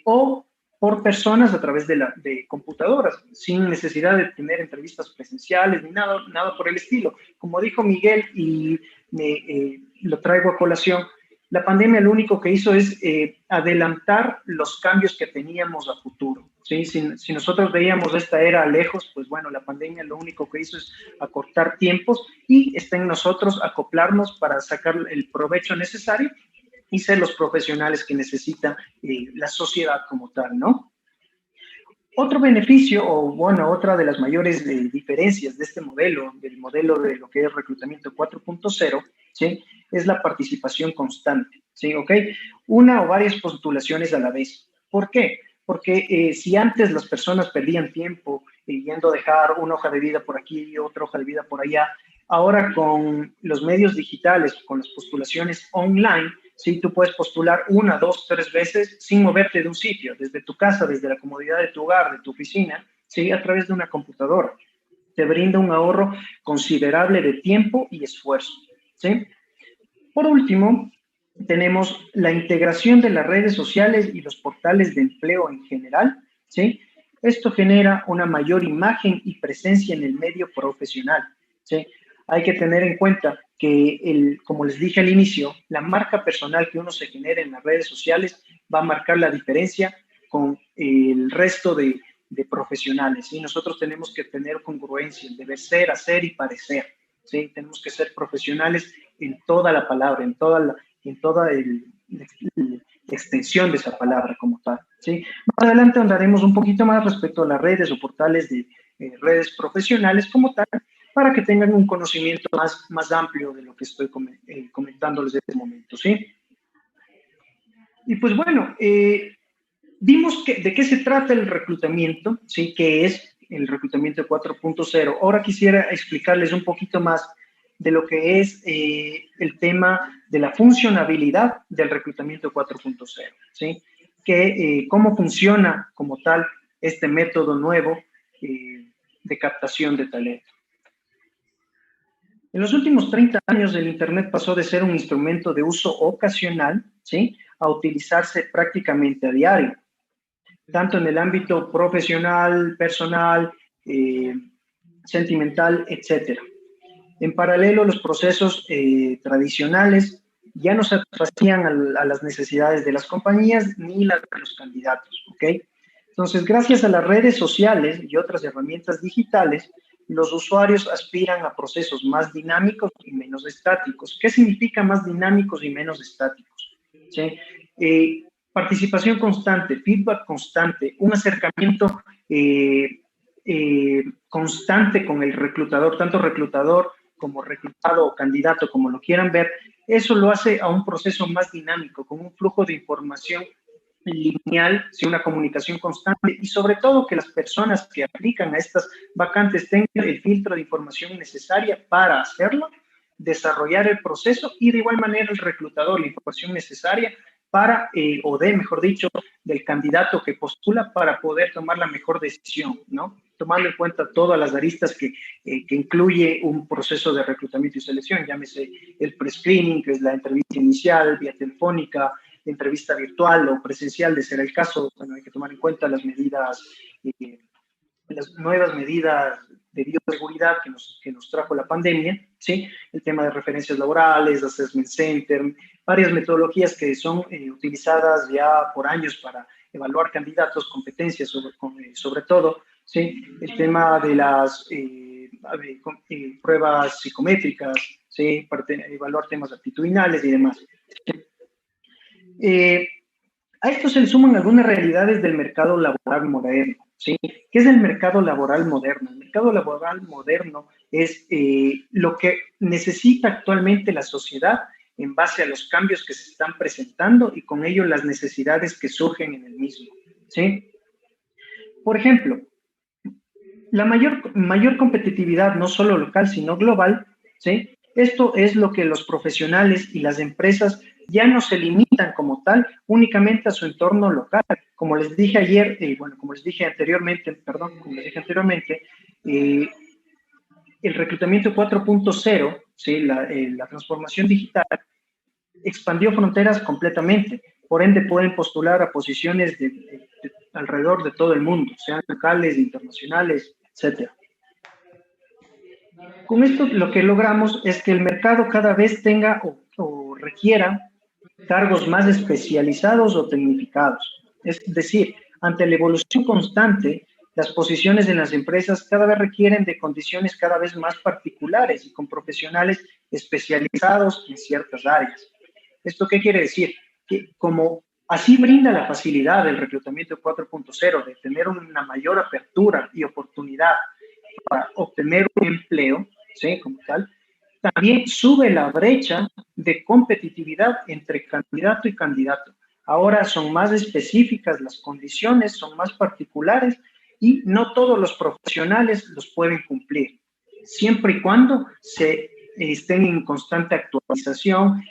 O por personas a través de computadoras, sin necesidad de tener entrevistas presenciales ni nada por el estilo. Como dijo Miguel, y lo traigo a colación, la pandemia lo único que hizo es adelantar los cambios que teníamos a futuro, ¿sí? Si nosotros veíamos esta era lejos, pues bueno, la pandemia lo único que hizo es acortar tiempos y está en nosotros acoplarnos para sacar el provecho necesario y ser los profesionales que necesita la sociedad como tal, ¿no? Otro beneficio, o bueno, otra de las mayores diferencias de este modelo, del modelo de lo que es reclutamiento 4.0, ¿sí? Es la participación constante, ¿sí? ¿Ok? Una o varias postulaciones a la vez. ¿Por qué? Porque si antes las personas perdían tiempo yendo a dejar una hoja de vida por aquí y otra hoja de vida por allá, ahora con los medios digitales, con las postulaciones online, ¿sí? Tú puedes postular 1, 2, 3 veces sin moverte de un sitio, desde tu casa, desde la comodidad de tu hogar, de tu oficina, ¿sí? A través de una computadora. Te brinda un ahorro considerable de tiempo y esfuerzo, ¿sí? Por último, tenemos la integración de las redes sociales y los portales de empleo en general, ¿sí? Esto genera una mayor imagen y presencia en el medio profesional, ¿sí? Hay que tener en cuenta que, como les dije al inicio, la marca personal que uno se genera en las redes sociales va a marcar la diferencia con el resto de profesionales, ¿sí? Nosotros tenemos que tener congruencia, el deber ser, hacer y parecer, ¿sí? Tenemos que ser profesionales en toda la palabra, en toda la extensión de esa palabra como tal, ¿sí? Más adelante andaremos un poquito más respecto a las redes o portales de redes profesionales como tal, para que tengan un conocimiento más amplio de lo que estoy comentándoles en este momento, ¿sí? Y pues bueno, vimos de qué se trata el reclutamiento, ¿sí? ¿Qué es el reclutamiento 4.0? Ahora quisiera explicarles un poquito más de lo que es el tema de la funcionabilidad del reclutamiento 4.0, ¿sí? Cómo funciona como tal este método nuevo de captación de talento. En los últimos 30 años, el Internet pasó de ser un instrumento de uso ocasional, ¿sí? A utilizarse prácticamente a diario, tanto en el ámbito profesional, personal, sentimental, etcétera. En paralelo, los procesos tradicionales ya no satisfacían a las necesidades de las compañías ni las de los candidatos, ¿ok? Entonces, gracias a las redes sociales y otras herramientas digitales, los usuarios aspiran a procesos más dinámicos y menos estáticos. ¿Qué significa más dinámicos y menos estáticos? ¿Sí? Participación constante, feedback constante, un acercamiento constante con el reclutador, tanto reclutador como reclutado o candidato, como lo quieran ver, eso lo hace a un proceso más dinámico, con un flujo de información lineal, sí, una comunicación constante y sobre todo que las personas que aplican a estas vacantes tengan el filtro de información necesaria para hacerlo, desarrollar el proceso y de igual manera el reclutador la información necesaria para, o de, mejor dicho, del candidato que postula para poder tomar la mejor decisión, ¿no? Tomando en cuenta todas las aristas que incluye un proceso de reclutamiento y selección, llámese el pre-screening, que es la entrevista inicial, vía telefónica, entrevista virtual o presencial, de ser el caso. Bueno, hay que tomar en cuenta las medidas, las nuevas medidas de bioseguridad que nos trajo la pandemia, ¿sí? El tema de referencias laborales, assessment center, varias metodologías que son utilizadas ya por años para evaluar candidatos, competencias sobre todo, ¿sí? El tema de las pruebas psicométricas, ¿sí? Para evaluar temas aptitudinales y demás. A esto se le suman algunas realidades del mercado laboral moderno, ¿sí? ¿Qué es el mercado laboral moderno? El mercado laboral moderno es lo que necesita actualmente la sociedad en base a los cambios que se están presentando y con ello las necesidades que surgen en el mismo, ¿sí? Por ejemplo, la mayor competitividad, no solo local, sino global, ¿sí? Esto es lo que los profesionales y las empresas ya no se limitan como tal únicamente a su entorno local. Como les dije ayer, como les dije anteriormente, el reclutamiento 4.0, ¿sí? La transformación digital, expandió fronteras completamente. Por ende, pueden postular a posiciones de alrededor de todo el mundo, sean locales, internacionales, etcétera. Con esto lo que logramos es que el mercado cada vez tenga o requiera cargos más especializados o tecnificados. Es decir, ante la evolución constante, las posiciones en las empresas cada vez requieren de condiciones cada vez más particulares y con profesionales especializados en ciertas áreas. ¿Esto qué quiere decir? Que como así brinda la facilidad del reclutamiento 4.0 de tener una mayor apertura y oportunidad para obtener un empleo, ¿sí? Como tal, también sube la brecha de competitividad entre candidato y candidato. Ahora son más específicas las condiciones, son más particulares y no todos los profesionales los pueden cumplir, siempre y cuando estén en constante actualización,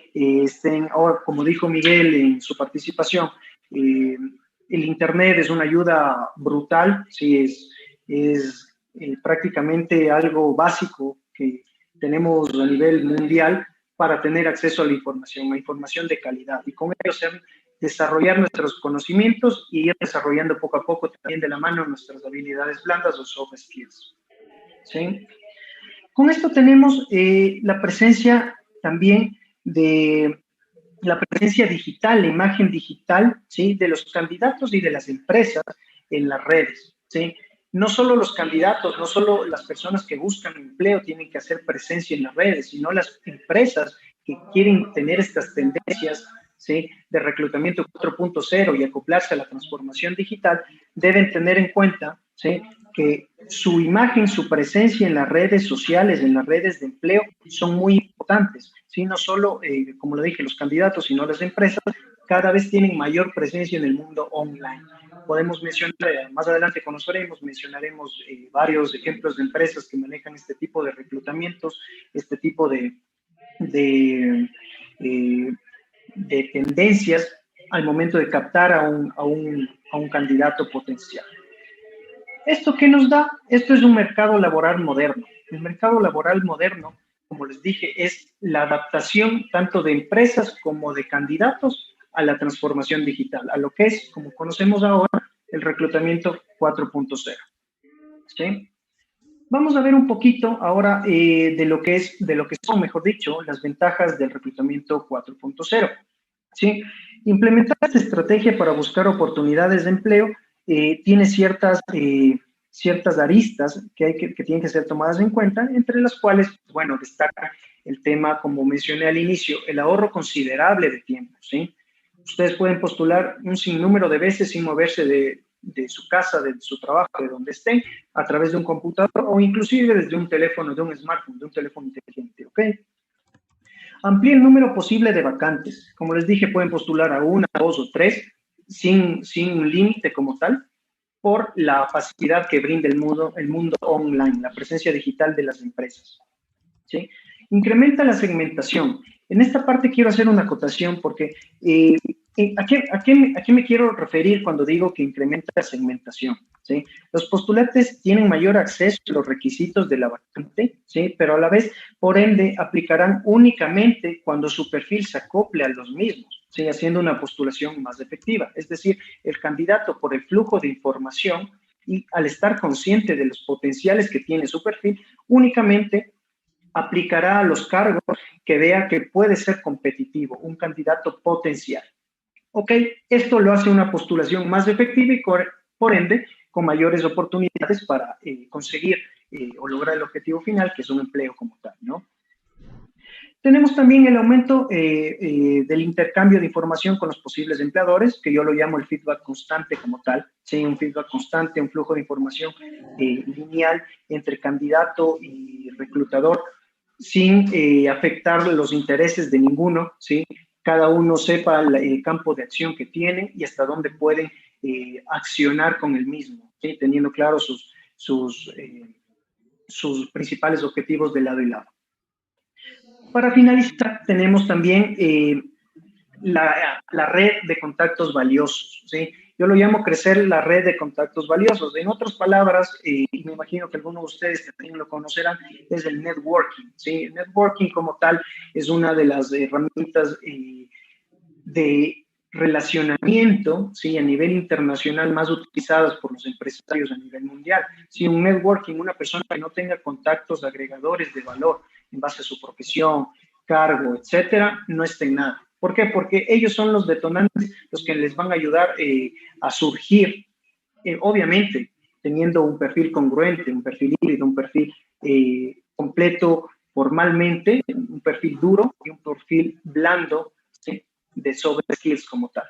ahora, como dijo Miguel en su participación, el Internet es una ayuda brutal, sí, es prácticamente algo básico que tenemos a nivel mundial para tener acceso a la información de calidad y con ello desarrollar nuestros conocimientos y ir desarrollando poco a poco también de la mano nuestras habilidades blandas o soft skills. ¿Sí? Con esto tenemos la presencia también de la presencia digital, la imagen digital, ¿sí? De los candidatos y de las empresas en las redes, ¿sí? No solo los candidatos, no solo las personas que buscan empleo tienen que hacer presencia en las redes, sino las empresas que quieren tener estas tendencias, ¿sí? De reclutamiento 4.0 y acoplarse a la transformación digital, deben tener en cuenta, ¿sí? Que su imagen, su presencia en las redes sociales, en las redes de empleo, son muy importantes, ¿sí? No solo, como lo dije, los candidatos, sino las empresas, cada vez tienen mayor presencia en el mundo online. Podemos mencionar, más adelante conoceremos, mencionaremos varios ejemplos de empresas que manejan este tipo de reclutamientos, este tipo de tendencias al momento de captar a un candidato potencial. ¿Esto qué nos da? Esto es un mercado laboral moderno. El mercado laboral moderno, como les dije, es la adaptación tanto de empresas como de candidatos a la transformación digital, a lo que es, como conocemos ahora, el reclutamiento 4.0. ¿Sí? Vamos a ver un poquito ahora de lo que son, mejor dicho, las ventajas del reclutamiento 4.0. ¿Sí? Implementar esta estrategia para buscar oportunidades de empleo tiene ciertas aristas que tienen que ser tomadas en cuenta, entre las cuales, bueno, destaca el tema, como mencioné al inicio, el ahorro considerable de tiempo, ¿sí? Ustedes pueden postular un sinnúmero de veces sin moverse de su casa, de su trabajo, de donde estén, a través de un computador o inclusive desde un teléfono, de un smartphone, de un teléfono inteligente, ¿ok? Amplíe el número posible de vacantes. Como les dije, pueden postular a una, dos o tres, sin un límite como tal, por la facilidad que brinda el mundo online, la presencia digital de las empresas. ¿Sí? Incrementa la segmentación. En esta parte quiero hacer una acotación porque ¿a qué me quiero referir cuando digo que incrementa la segmentación? ¿Sí? Los postulantes tienen mayor acceso a los requisitos de la vacante, ¿sí? Pero a la vez, por ende, aplicarán únicamente cuando su perfil se acople a los mismos, ¿sí? Haciendo una postulación más efectiva. Es decir, el candidato, por el flujo de información y al estar consciente de los potenciales que tiene su perfil, únicamente aplicará a los cargos que vea que puede ser competitivo, un candidato potencial. Ok, esto lo hace una postulación más efectiva y por ende con mayores oportunidades para conseguir o lograr el objetivo final, que es un empleo como tal, ¿no? Tenemos también el aumento del intercambio de información con los posibles empleadores, que yo lo llamo el feedback constante como tal, ¿sí? Un feedback constante, un flujo de información lineal entre candidato y reclutador, sin afectar los intereses de ninguno, ¿sí? Cada uno sepa el campo de acción que tiene y hasta dónde pueden accionar con el mismo, ¿sí? Teniendo claros sus principales objetivos de lado y lado. Para finalizar, tenemos también la red de contactos valiosos, ¿sí? Yo lo llamo crecer la red de contactos valiosos. En otras palabras, y me imagino que algunos de ustedes también lo conocerán, es el networking, ¿sí? El networking como tal es una de las herramientas de relacionamiento, ¿sí? A nivel internacional más utilizadas por los empresarios a nivel mundial. Si un networking, una persona que no tenga contactos agregadores de valor en base a su profesión, cargo, etcétera, no está en nada. ¿Por qué? Porque ellos son los detonantes, los que les van a ayudar a surgir, obviamente, teniendo un perfil congruente, un perfil híbrido, un perfil completo formalmente, un perfil duro y un perfil blando, ¿sí? De soft skills como tal.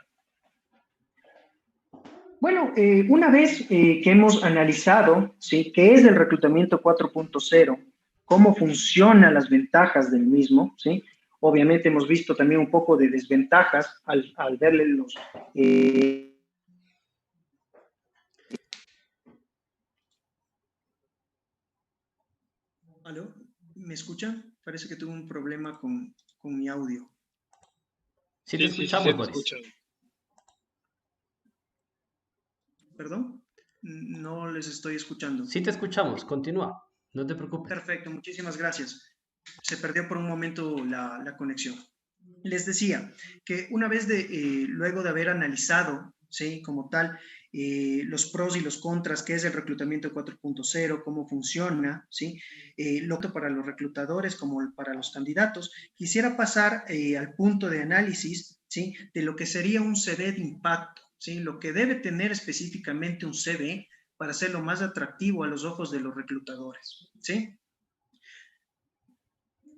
Bueno, una vez que hemos analizado, ¿sí? Qué es el reclutamiento 4.0, cómo funcionan las ventajas del mismo, ¿sí? Obviamente hemos visto también un poco de desventajas al verle los... ¿Aló? ¿Me escuchan? Parece que tuve un problema con mi audio. Sí, te Sí, sí, sí, se escuchamos, te Boris. escucha. ¿Perdón? No les estoy escuchando. Sí, te escuchamos. Continúa. No te preocupes. Perfecto, muchísimas gracias. Se perdió por un momento la conexión. Les decía que una vez luego de haber analizado, ¿sí? Como tal, los pros y los contras, qué es el reclutamiento 4.0, cómo funciona, ¿sí? Lo para los reclutadores como para los candidatos, quisiera pasar al punto de análisis, ¿sí? De lo que sería un CV de impacto, ¿sí? Lo que debe tener específicamente un CV para hacerlo más atractivo a los ojos de los reclutadores, ¿sí?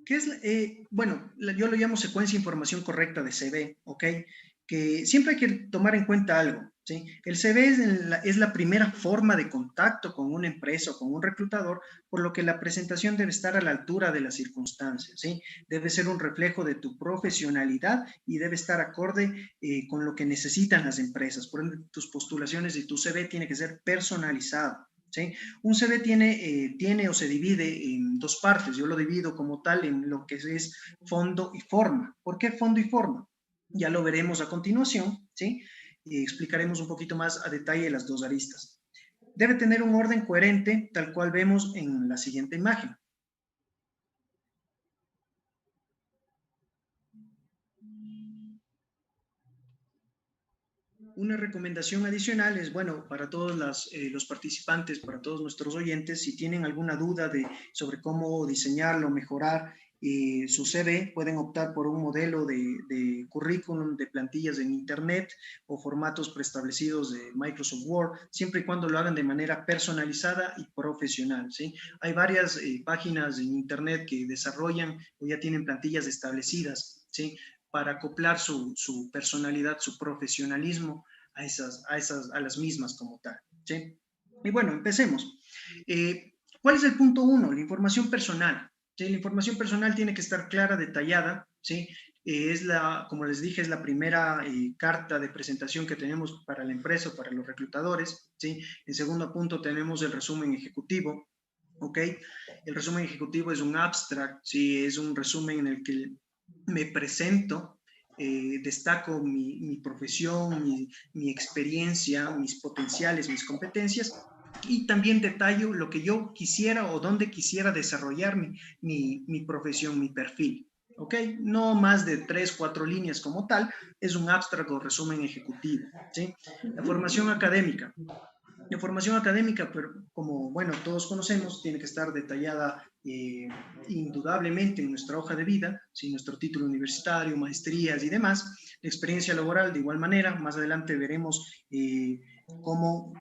¿Qué es, bueno, yo lo llamo secuencia de información correcta de CV, ¿ok? Que siempre hay que tomar en cuenta algo, ¿sí? El CV es la primera forma de contacto con una empresa o con un reclutador, por lo que la presentación debe estar a la altura de las circunstancias, ¿sí? Debe ser un reflejo de tu profesionalidad y debe estar acorde con lo que necesitan las empresas. Por ende, tus postulaciones y tu CV tiene que ser personalizado. ¿Sí? Un CV tiene o se divide en dos partes. Yo lo divido como tal en lo que es fondo y forma. ¿Por qué fondo y forma? Ya lo veremos a continuación, ¿sí? Y explicaremos un poquito más a detalle las dos aristas. Debe tener un orden coherente, tal cual vemos en la siguiente imagen. Una recomendación adicional es, bueno, para todos los participantes, para todos nuestros oyentes, si tienen alguna duda sobre cómo diseñarlo, mejorar su CV, pueden optar por un modelo de currículum, de plantillas en Internet o formatos preestablecidos de Microsoft Word, siempre y cuando lo hagan de manera personalizada y profesional, ¿sí? Hay varias páginas en Internet que desarrollan o ya tienen plantillas establecidas, ¿sí? Para acoplar su personalidad, su profesionalismo a las mismas como tal, ¿sí? Y bueno, empecemos. ¿Cuál es el punto uno? La información personal. ¿Sí? La información personal tiene que estar clara, detallada, ¿sí? Como les dije, es la primera carta de presentación que tenemos para la empresa, para los reclutadores, ¿sí? En segundo punto tenemos el resumen ejecutivo, ¿ok? El resumen ejecutivo es un abstract, ¿sí? Es un resumen en el que me presento, destaco mi profesión, mi experiencia, mis potenciales, mis competencias, y también detallo lo que yo quisiera o dónde quisiera desarrollar mi profesión, mi perfil. ¿Ok? No más de 3, 4 líneas como tal, es un abstract o resumen ejecutivo. ¿Sí? La formación académica. La formación académica, pero como bueno, todos conocemos, tiene que estar detallada indudablemente en nuestra hoja de vida, ¿sí? Nuestro título universitario, maestrías y demás. La experiencia laboral, de igual manera, más adelante veremos cómo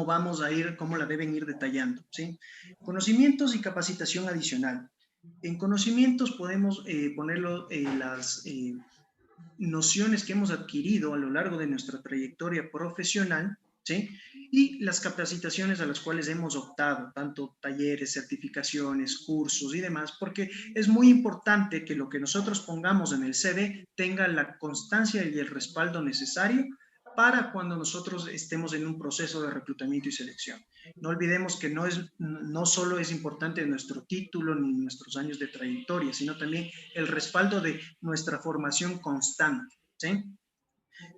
vamos a ir, cómo la deben ir detallando, ¿sí? Conocimientos y capacitación adicional. En conocimientos podemos ponerlo las nociones que hemos adquirido a lo largo de nuestra trayectoria profesional, ¿sí? Y las capacitaciones a las cuales hemos optado, tanto talleres, certificaciones, cursos y demás, porque es muy importante que lo que nosotros pongamos en el CV tenga la constancia y el respaldo necesario para cuando nosotros estemos en un proceso de reclutamiento y selección. No olvidemos que no solo es importante nuestro título ni nuestros años de trayectoria, sino también el respaldo de nuestra formación constante, ¿sí?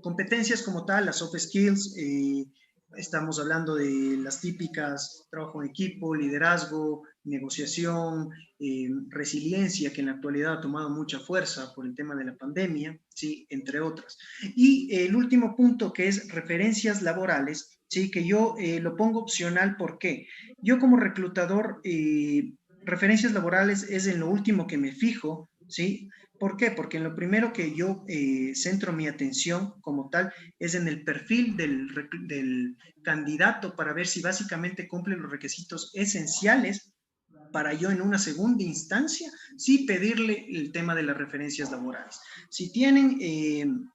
Competencias como tal, las soft skills, estamos hablando de las típicas, trabajo en equipo, liderazgo, negociación, resiliencia, que en la actualidad ha tomado mucha fuerza por el tema de la pandemia, ¿sí? Entre otras. Y el último punto, que es referencias laborales, ¿sí? Que yo lo pongo opcional, ¿por qué? Yo como reclutador, referencias laborales es en lo último que me fijo, ¿sí? ¿Por qué? Porque en lo primero que yo centro mi atención como tal es en el perfil del candidato para ver si básicamente cumple los requisitos esenciales para yo en una segunda instancia sí pedirle el tema de las referencias laborales. Si tienen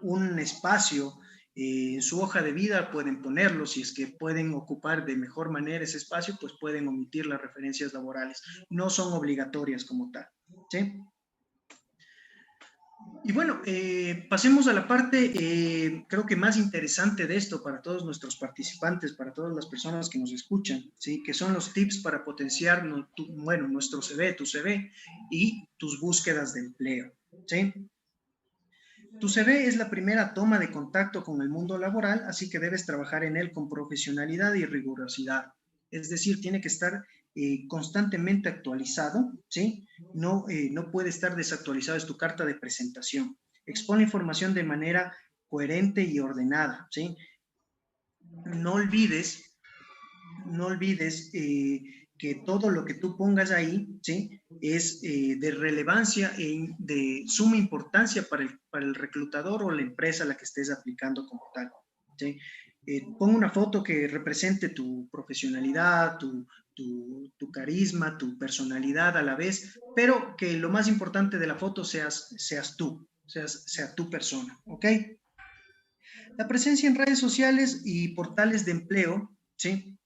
un espacio en su hoja de vida, pueden ponerlo. Si es que pueden ocupar de mejor manera ese espacio, pues pueden omitir las referencias laborales. No son obligatorias como tal, ¿sí? Y bueno, pasemos a la parte, creo que más interesante de esto para todos nuestros participantes, para todas las personas que nos escuchan, ¿sí? Que son los tips para potenciar nuestro CV, tu CV y tus búsquedas de empleo, ¿sí? Tu CV es la primera toma de contacto con el mundo laboral, así que debes trabajar en él con profesionalidad y rigurosidad. Es decir, tiene que estar constantemente actualizado, ¿sí? No puede estar desactualizado, es tu carta de presentación. Expone información de manera coherente y ordenada, ¿sí? No olvides, no olvides que todo lo que tú pongas ahí, ¿sí? Es de relevancia e de suma importancia para el reclutador o la empresa a la que estés aplicando como tal, ¿sí? Pon una foto que represente tu profesionalidad, tu carisma, tu personalidad a la vez, pero que lo más importante de la foto seas tú, sea tu persona, ¿ok? La presencia en redes sociales y portales de empleo, ¿sí?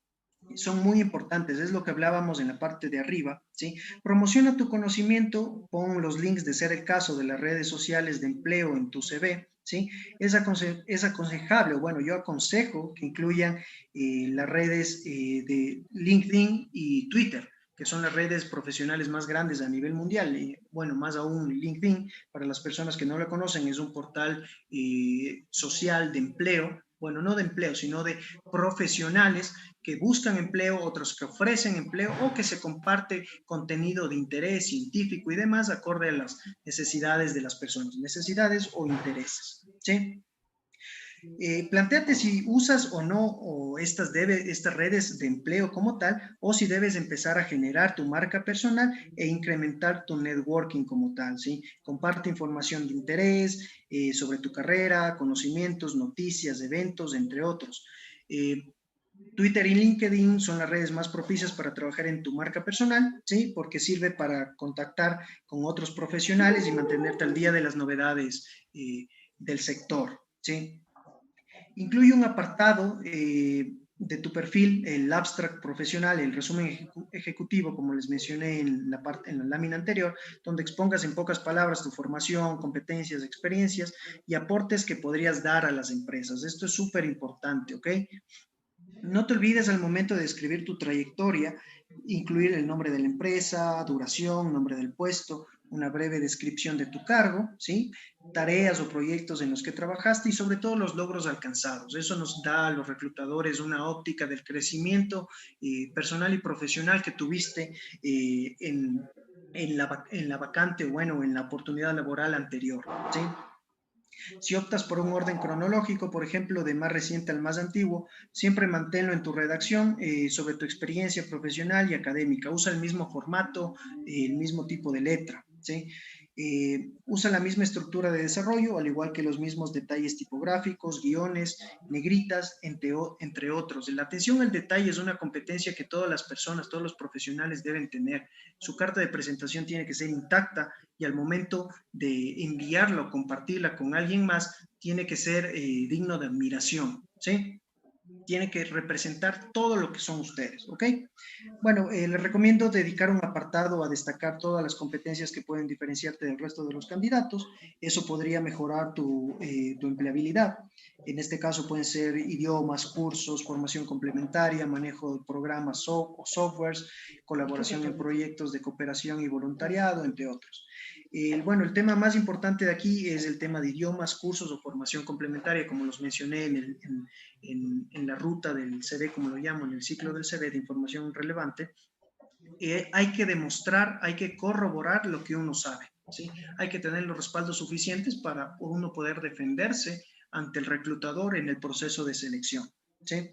Son muy importantes, es lo que hablábamos en la parte de arriba, ¿sí? Promociona tu conocimiento, pon los links de ser el caso de las redes sociales de empleo en tu CV, ¿sí? Es aconsejable, bueno, yo aconsejo que incluyan las redes de LinkedIn y Twitter, que son las redes profesionales más grandes a nivel mundial. Bueno, más aún LinkedIn, para las personas que no lo conocen, es un portal social de empleo, bueno, no de empleo, sino de profesionales que buscan empleo, otros que ofrecen empleo o que se comparte contenido de interés científico y demás acorde a las necesidades de las personas, necesidades o intereses, ¿sí? Plantéate si usas o no o estas redes de empleo como tal, o si debes empezar a generar tu marca personal e incrementar tu networking como tal, ¿sí? Comparte información de interés sobre tu carrera, conocimientos, noticias, eventos, entre otros. Twitter y LinkedIn son las redes más propicias para trabajar en tu marca personal, ¿sí? Porque sirve para contactar con otros profesionales y mantenerte al día de las novedades del sector, ¿sí? Incluye un apartado de tu perfil, el abstract profesional, el resumen ejecutivo, como les mencioné en la lámina anterior, donde expongas en pocas palabras tu formación, competencias, experiencias y aportes que podrías dar a las empresas. Esto es súper importante, ¿ok? No te olvides al momento de escribir tu trayectoria, incluir el nombre de la empresa, duración, nombre del puesto, una breve descripción de tu cargo, ¿sí? Tareas o proyectos en los que trabajaste y sobre todo los logros alcanzados. Eso nos da a los reclutadores una óptica del crecimiento personal y profesional que tuviste en la vacante, bueno, en la oportunidad laboral anterior, ¿sí? Si optas por un orden cronológico, por ejemplo, de más reciente al más antiguo, siempre manténlo en tu redacción sobre tu experiencia profesional y académica. Usa el mismo formato, el mismo tipo de letra, ¿sí? Usa la misma estructura de desarrollo, al igual que los mismos detalles tipográficos, guiones, negritas, entre otros. La atención al detalle es una competencia que todas las personas, todos los profesionales deben tener. Su carta de presentación tiene que ser intacta y al momento de enviarla o compartirla con alguien más, tiene que ser digno de admiración, ¿sí? Tiene que representar todo lo que son ustedes, ¿ok? Bueno, les recomiendo dedicar un apartado a destacar todas las competencias que pueden diferenciarte del resto de los candidatos. Eso podría mejorar tu empleabilidad. En este caso pueden ser idiomas, cursos, formación complementaria, manejo de programas o softwares, colaboración en proyectos de cooperación y voluntariado, entre otros. Bueno, el tema más importante de aquí es el tema de idiomas, cursos o formación complementaria, como los mencioné en la ruta del CV, como lo llamo, en el ciclo del CV de información relevante. Hay que demostrar, hay que corroborar lo que uno sabe, ¿sí? Hay que tener los respaldos suficientes para uno poder defenderse ante el reclutador en el proceso de selección, ¿sí?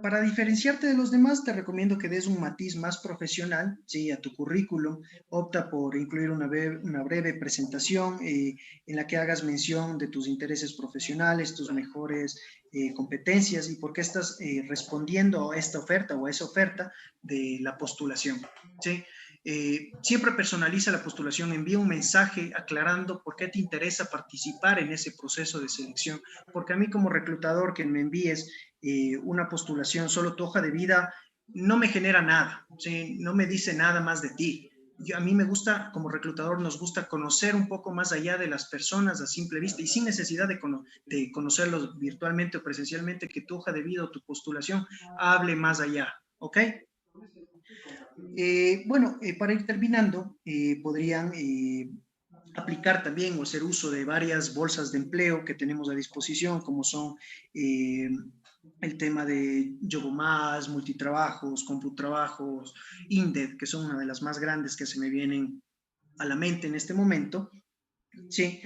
Para diferenciarte de los demás, te recomiendo que des un matiz más profesional, ¿sí? A tu currículum. Opta por incluir una breve presentación en la que hagas mención de tus intereses profesionales, tus mejores competencias y por qué estás respondiendo a esta oferta o a esa oferta de la postulación, ¿sí? Siempre personaliza la postulación, envía un mensaje aclarando por qué te interesa participar en ese proceso de selección, porque a mí como reclutador que me envíes una postulación, solo tu hoja de vida, no me genera nada, ¿sí? No me dice nada más de ti. A mí me gusta, como reclutador, nos gusta conocer un poco más allá de las personas a simple vista y sin necesidad de conocerlos virtualmente o presencialmente, que tu hoja de vida o tu postulación hable más allá, ¿ok? Bueno, para ir terminando, podrían aplicar también o hacer uso de varias bolsas de empleo que tenemos a disposición, como son el tema de Yogomás, Multitrabajos, Computrabajos, Inded, que son una de las más grandes que se me vienen a la mente en este momento. Sí,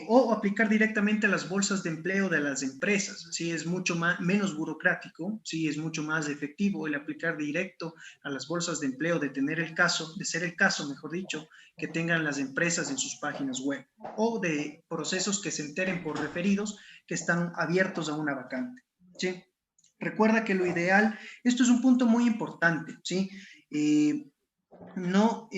o aplicar directamente a las bolsas de empleo de las empresas, sí, es mucho menos burocrático, sí, es mucho más efectivo el aplicar directo a las bolsas de empleo, de ser el caso, mejor dicho, que tengan las empresas en sus páginas web, o de procesos que se enteren por referidos que están abiertos a una vacante, sí. Recuerda que lo ideal, esto es un punto muy importante, sí, no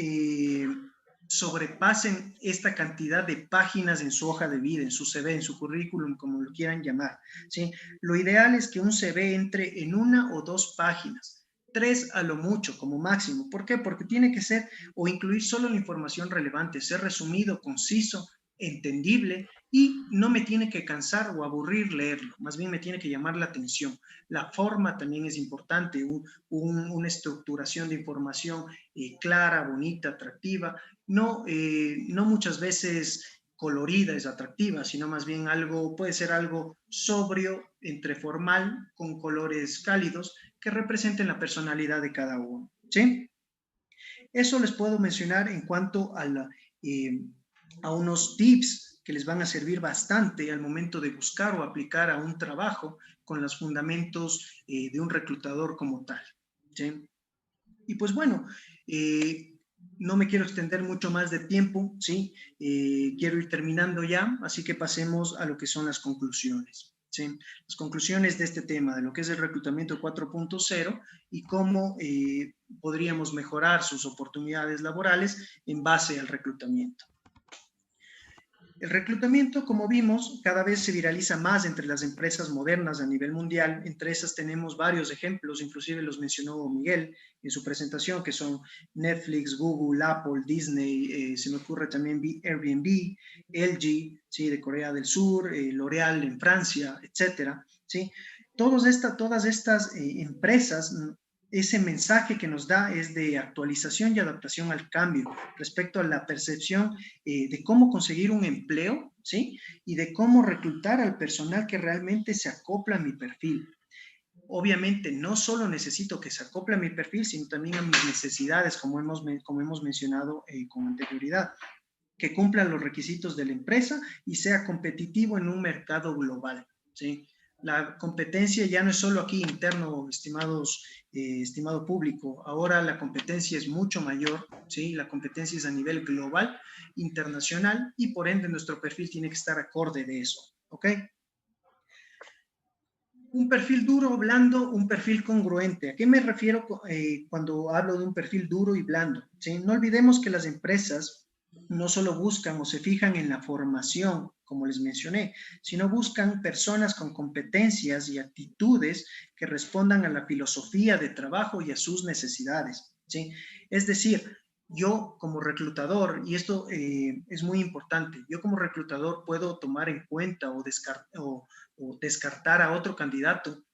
sobrepasen esta cantidad de páginas en su hoja de vida, en su CV, en su currículum, como lo quieran llamar, ¿sí? Lo ideal es que un CV entre en una o dos páginas, 3 a lo mucho, como máximo. ¿Por qué? Porque tiene que ser o incluir solo la información relevante, ser resumido, conciso, entendible y no me tiene que cansar o aburrir leerlo, más bien me tiene que llamar la atención. La forma también es importante, una estructuración de información clara, bonita, atractiva, no muchas veces colorida es atractiva, sino más bien puede ser algo sobrio, entre formal, con colores cálidos, que representen la personalidad de cada uno, ¿sí? Eso les puedo mencionar en cuanto a unos tips que les van a servir bastante al momento de buscar o aplicar a un trabajo con los fundamentos de un reclutador como tal. ¿Sí? Y pues bueno, no me quiero extender mucho más de tiempo, ¿sí? Quiero ir terminando ya, así que pasemos a lo que son las conclusiones. ¿Sí? Las conclusiones de este tema, de lo que es el reclutamiento 4.0 y cómo podríamos mejorar sus oportunidades laborales en base al reclutamiento. El reclutamiento, como vimos, cada vez se viraliza más entre las empresas modernas a nivel mundial. Entre esas tenemos varios ejemplos, inclusive los mencionó Miguel en su presentación, que son Netflix, Google, Apple, Disney, se me ocurre también Airbnb, LG, ¿sí? De Corea del Sur, L'Oréal en Francia, etcétera, ¿sí? Todas estas empresas, ese mensaje que nos da es de actualización y adaptación al cambio respecto a la percepción de cómo conseguir un empleo, ¿sí? Y de cómo reclutar al personal que realmente se acopla a mi perfil. Obviamente, no solo necesito que se acople a mi perfil, sino también a mis necesidades, como hemos mencionado con anterioridad, que cumpla los requisitos de la empresa y sea competitivo en un mercado global, ¿sí? La competencia ya no es solo aquí interno, estimado público. Ahora la competencia es mucho mayor, ¿sí? La competencia es a nivel global, internacional, y por ende nuestro perfil tiene que estar acorde de eso, ¿ok? Un perfil duro o blando, un perfil congruente. ¿A qué me refiero cuando hablo de un perfil duro y blando? ¿Sí? No olvidemos que las empresas no solo buscan o se fijan en la formación, como les mencioné, sino buscan personas con competencias y actitudes que respondan a la filosofía de trabajo y a sus necesidades. ¿Sí? Es decir, yo como reclutador, y esto es muy importante, yo como reclutador puedo tomar en cuenta o descartar a otro candidato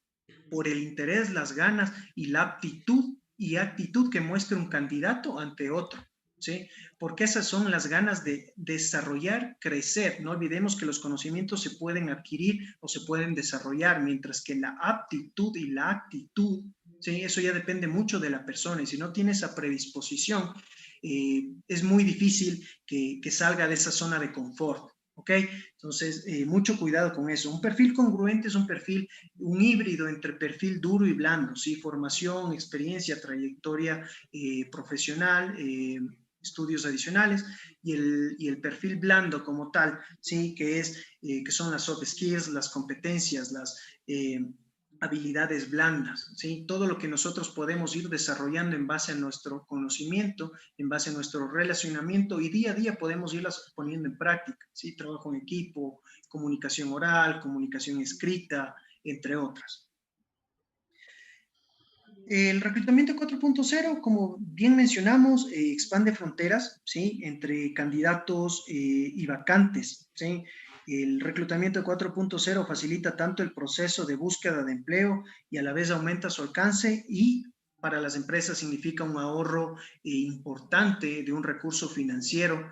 por el interés, las ganas y la actitud que muestre un candidato ante otro. ¿Sí? Porque esas son las ganas de desarrollar, crecer. No olvidemos que los conocimientos se pueden adquirir o se pueden desarrollar, mientras que la aptitud y la actitud, ¿sí? Eso ya depende mucho de la persona. Y si no tiene esa predisposición, es muy difícil que salga de esa zona de confort. ¿Ok? Entonces, mucho cuidado con eso. Un perfil congruente es un híbrido entre perfil duro y blando, ¿sí? Formación, experiencia, trayectoria profesional, estudios adicionales, y el perfil blando como tal, ¿sí? Que son las soft skills, las competencias, las habilidades blandas, ¿sí? Todo lo que nosotros podemos ir desarrollando en base a nuestro conocimiento, en base a nuestro relacionamiento, y día a día podemos irlas poniendo en práctica, ¿sí? Trabajo en equipo, comunicación oral, comunicación escrita, entre otras. El reclutamiento 4.0, como bien mencionamos, expande fronteras, ¿sí? Entre candidatos y vacantes, ¿sí? El reclutamiento 4.0 facilita tanto el proceso de búsqueda de empleo y a la vez aumenta su alcance, y para las empresas significa un ahorro importante de un recurso financiero,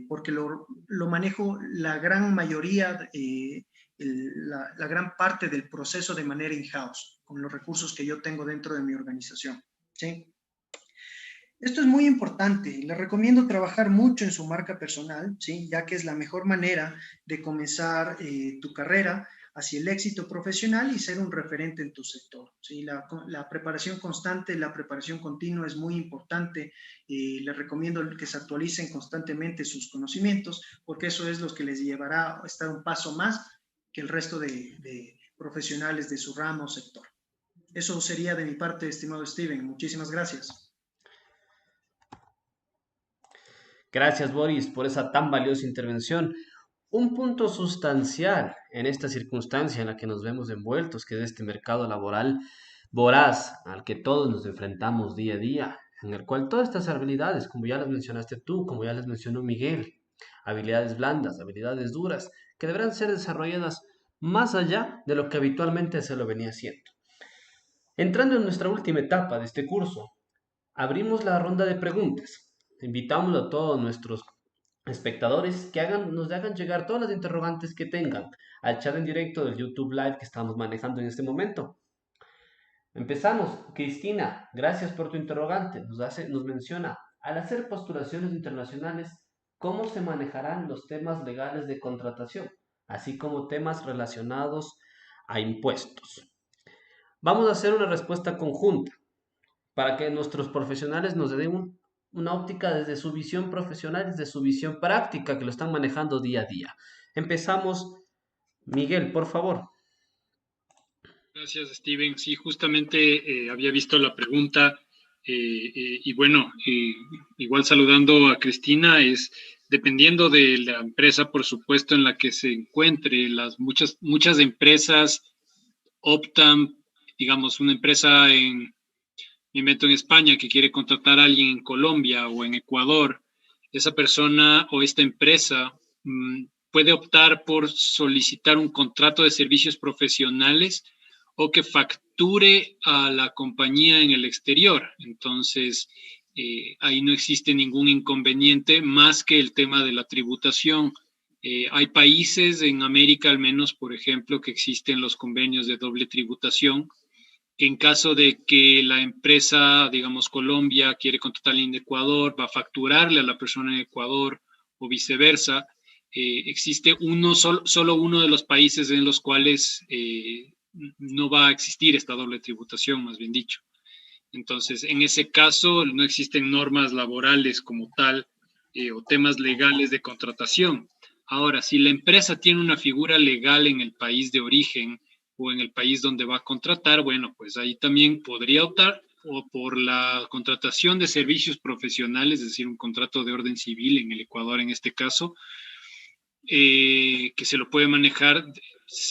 porque lo manejo la gran mayoría, la gran parte del proceso de manera in-house, con los recursos que yo tengo dentro de mi organización. ¿Sí? Esto es muy importante. Les recomiendo trabajar mucho en su marca personal, ¿sí? Ya que es la mejor manera de comenzar tu carrera hacia el éxito profesional y ser un referente en tu sector, ¿sí? La preparación constante, la preparación continua es muy importante. Les recomiendo que se actualicen constantemente sus conocimientos, porque eso es lo que les llevará a estar un paso más que el resto de profesionales de su ramo o sector. Eso sería de mi parte, estimado Steven. Muchísimas gracias. Gracias, Boris, por esa tan valiosa intervención. Un punto sustancial en esta circunstancia en la que nos vemos envueltos, que es este mercado laboral voraz al que todos nos enfrentamos día a día, en el cual todas estas habilidades, como ya las mencionaste tú, como ya les mencionó Miguel, habilidades blandas, habilidades duras, que deberán ser desarrolladas más allá de lo que habitualmente se lo venía haciendo. Entrando en nuestra última etapa de este curso, abrimos la ronda de preguntas. Invitamos a todos nuestros espectadores que nos hagan llegar todas las interrogantes que tengan al chat en directo del YouTube Live que estamos manejando en este momento. Empezamos. Cristina, gracias por tu interrogante. Nos menciona, al hacer postulaciones internacionales, cómo se manejarán los temas legales de contratación, así como temas relacionados a impuestos. Vamos a hacer una respuesta conjunta para que nuestros profesionales nos den una óptica desde su visión profesional, desde su visión práctica, que lo están manejando día a día. Empezamos. Miguel, por favor. Gracias, Steven. Sí, justamente había visto la pregunta y bueno, igual saludando a Cristina, es dependiendo de la empresa, por supuesto, en la que se encuentre, muchas empresas optan, digamos, una empresa me invento en España que quiere contratar a alguien en Colombia o en Ecuador, esa persona o esta empresa puede optar por solicitar un contrato de servicios profesionales o que facture a la compañía en el exterior. Entonces, ahí no existe ningún inconveniente más que el tema de la tributación. Hay países en América, al menos, por ejemplo, que existen los convenios de doble tributación, que en caso de que la empresa, digamos Colombia, quiere contratar a alguien de Ecuador, va a facturarle a la persona en Ecuador o viceversa. Existe solo uno de los países en los cuales no va a existir esta doble tributación, más bien dicho. Entonces, en ese caso, no existen normas laborales como tal o temas legales de contratación. Ahora, si la empresa tiene una figura legal en el país de origen o en el país donde va a contratar, bueno, pues ahí también podría optar o por la contratación de servicios profesionales, es decir, un contrato de orden civil en el Ecuador en este caso, que se lo puede manejar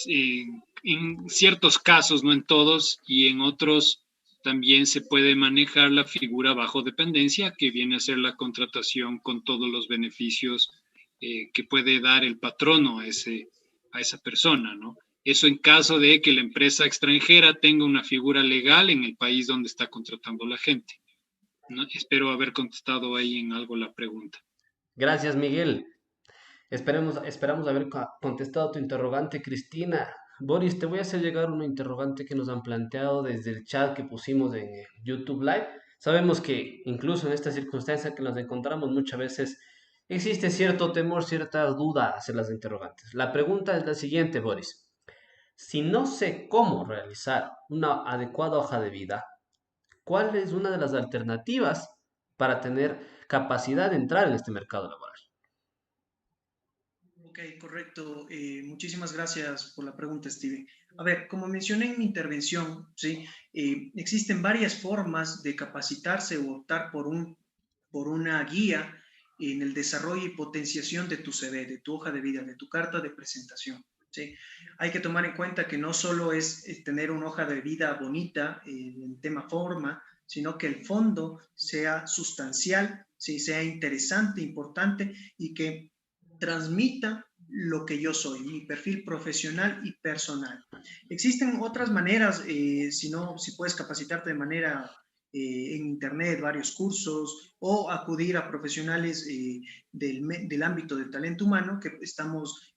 en ciertos casos, no en todos, y en otros también se puede manejar la figura bajo dependencia, que viene a ser la contratación con todos los beneficios que puede dar el patrono a esa persona, ¿no? Eso en caso de que la empresa extranjera tenga una figura legal en el país donde está contratando la gente, ¿no? Espero haber contestado ahí en algo la pregunta. Gracias, Miguel. Esperamos haber contestado tu interrogante, Cristina. Boris, te voy a hacer llegar una interrogante que nos han planteado desde el chat que pusimos en YouTube Live. Sabemos que incluso en esta circunstancia que nos encontramos muchas veces existe cierto temor, cierta duda hacia las interrogantes. La pregunta es la siguiente, Boris. Si no sé cómo realizar una adecuada hoja de vida, ¿cuál es una de las alternativas para tener capacidad de entrar en este mercado laboral? Ok, correcto. Muchísimas gracias por la pregunta, Steven. A ver, como mencioné en mi intervención, ¿sí? Existen varias formas de capacitarse o optar por una guía en el desarrollo y potenciación de tu CV, de tu hoja de vida, de tu carta de presentación. ¿Sí? Hay que tomar en cuenta que no solo es tener una hoja de vida bonita en tema forma, sino que el fondo sea sustancial, ¿sí? Sea interesante, importante y que transmita lo que yo soy, mi perfil profesional y personal. Existen otras maneras, si puedes capacitarte de manera en internet, varios cursos o acudir a profesionales del ámbito del talento humano, que estamos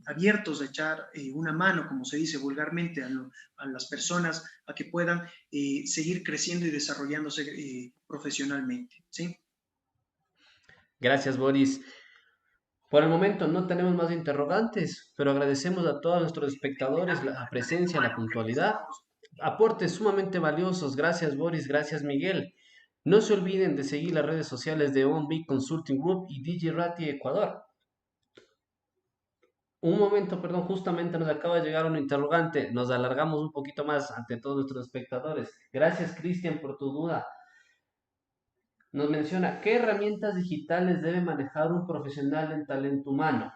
abiertos a echar una mano, como se dice vulgarmente, a las personas a que puedan seguir creciendo y desarrollándose profesionalmente. ¿Sí? Gracias, Boris. Por el momento no tenemos más interrogantes, pero agradecemos a todos nuestros espectadores la presencia, la puntualidad, aportes sumamente valiosos. Gracias, Boris, gracias, Miguel. No se olviden de seguir las redes sociales de OnBig Consulting Group y DigiRati Ecuador. Un momento, perdón, justamente nos acaba de llegar un interrogante. Nos alargamos un poquito más ante todos nuestros espectadores. Gracias, Cristian, por tu duda. Nos menciona, ¿qué herramientas digitales debe manejar un profesional en talento humano?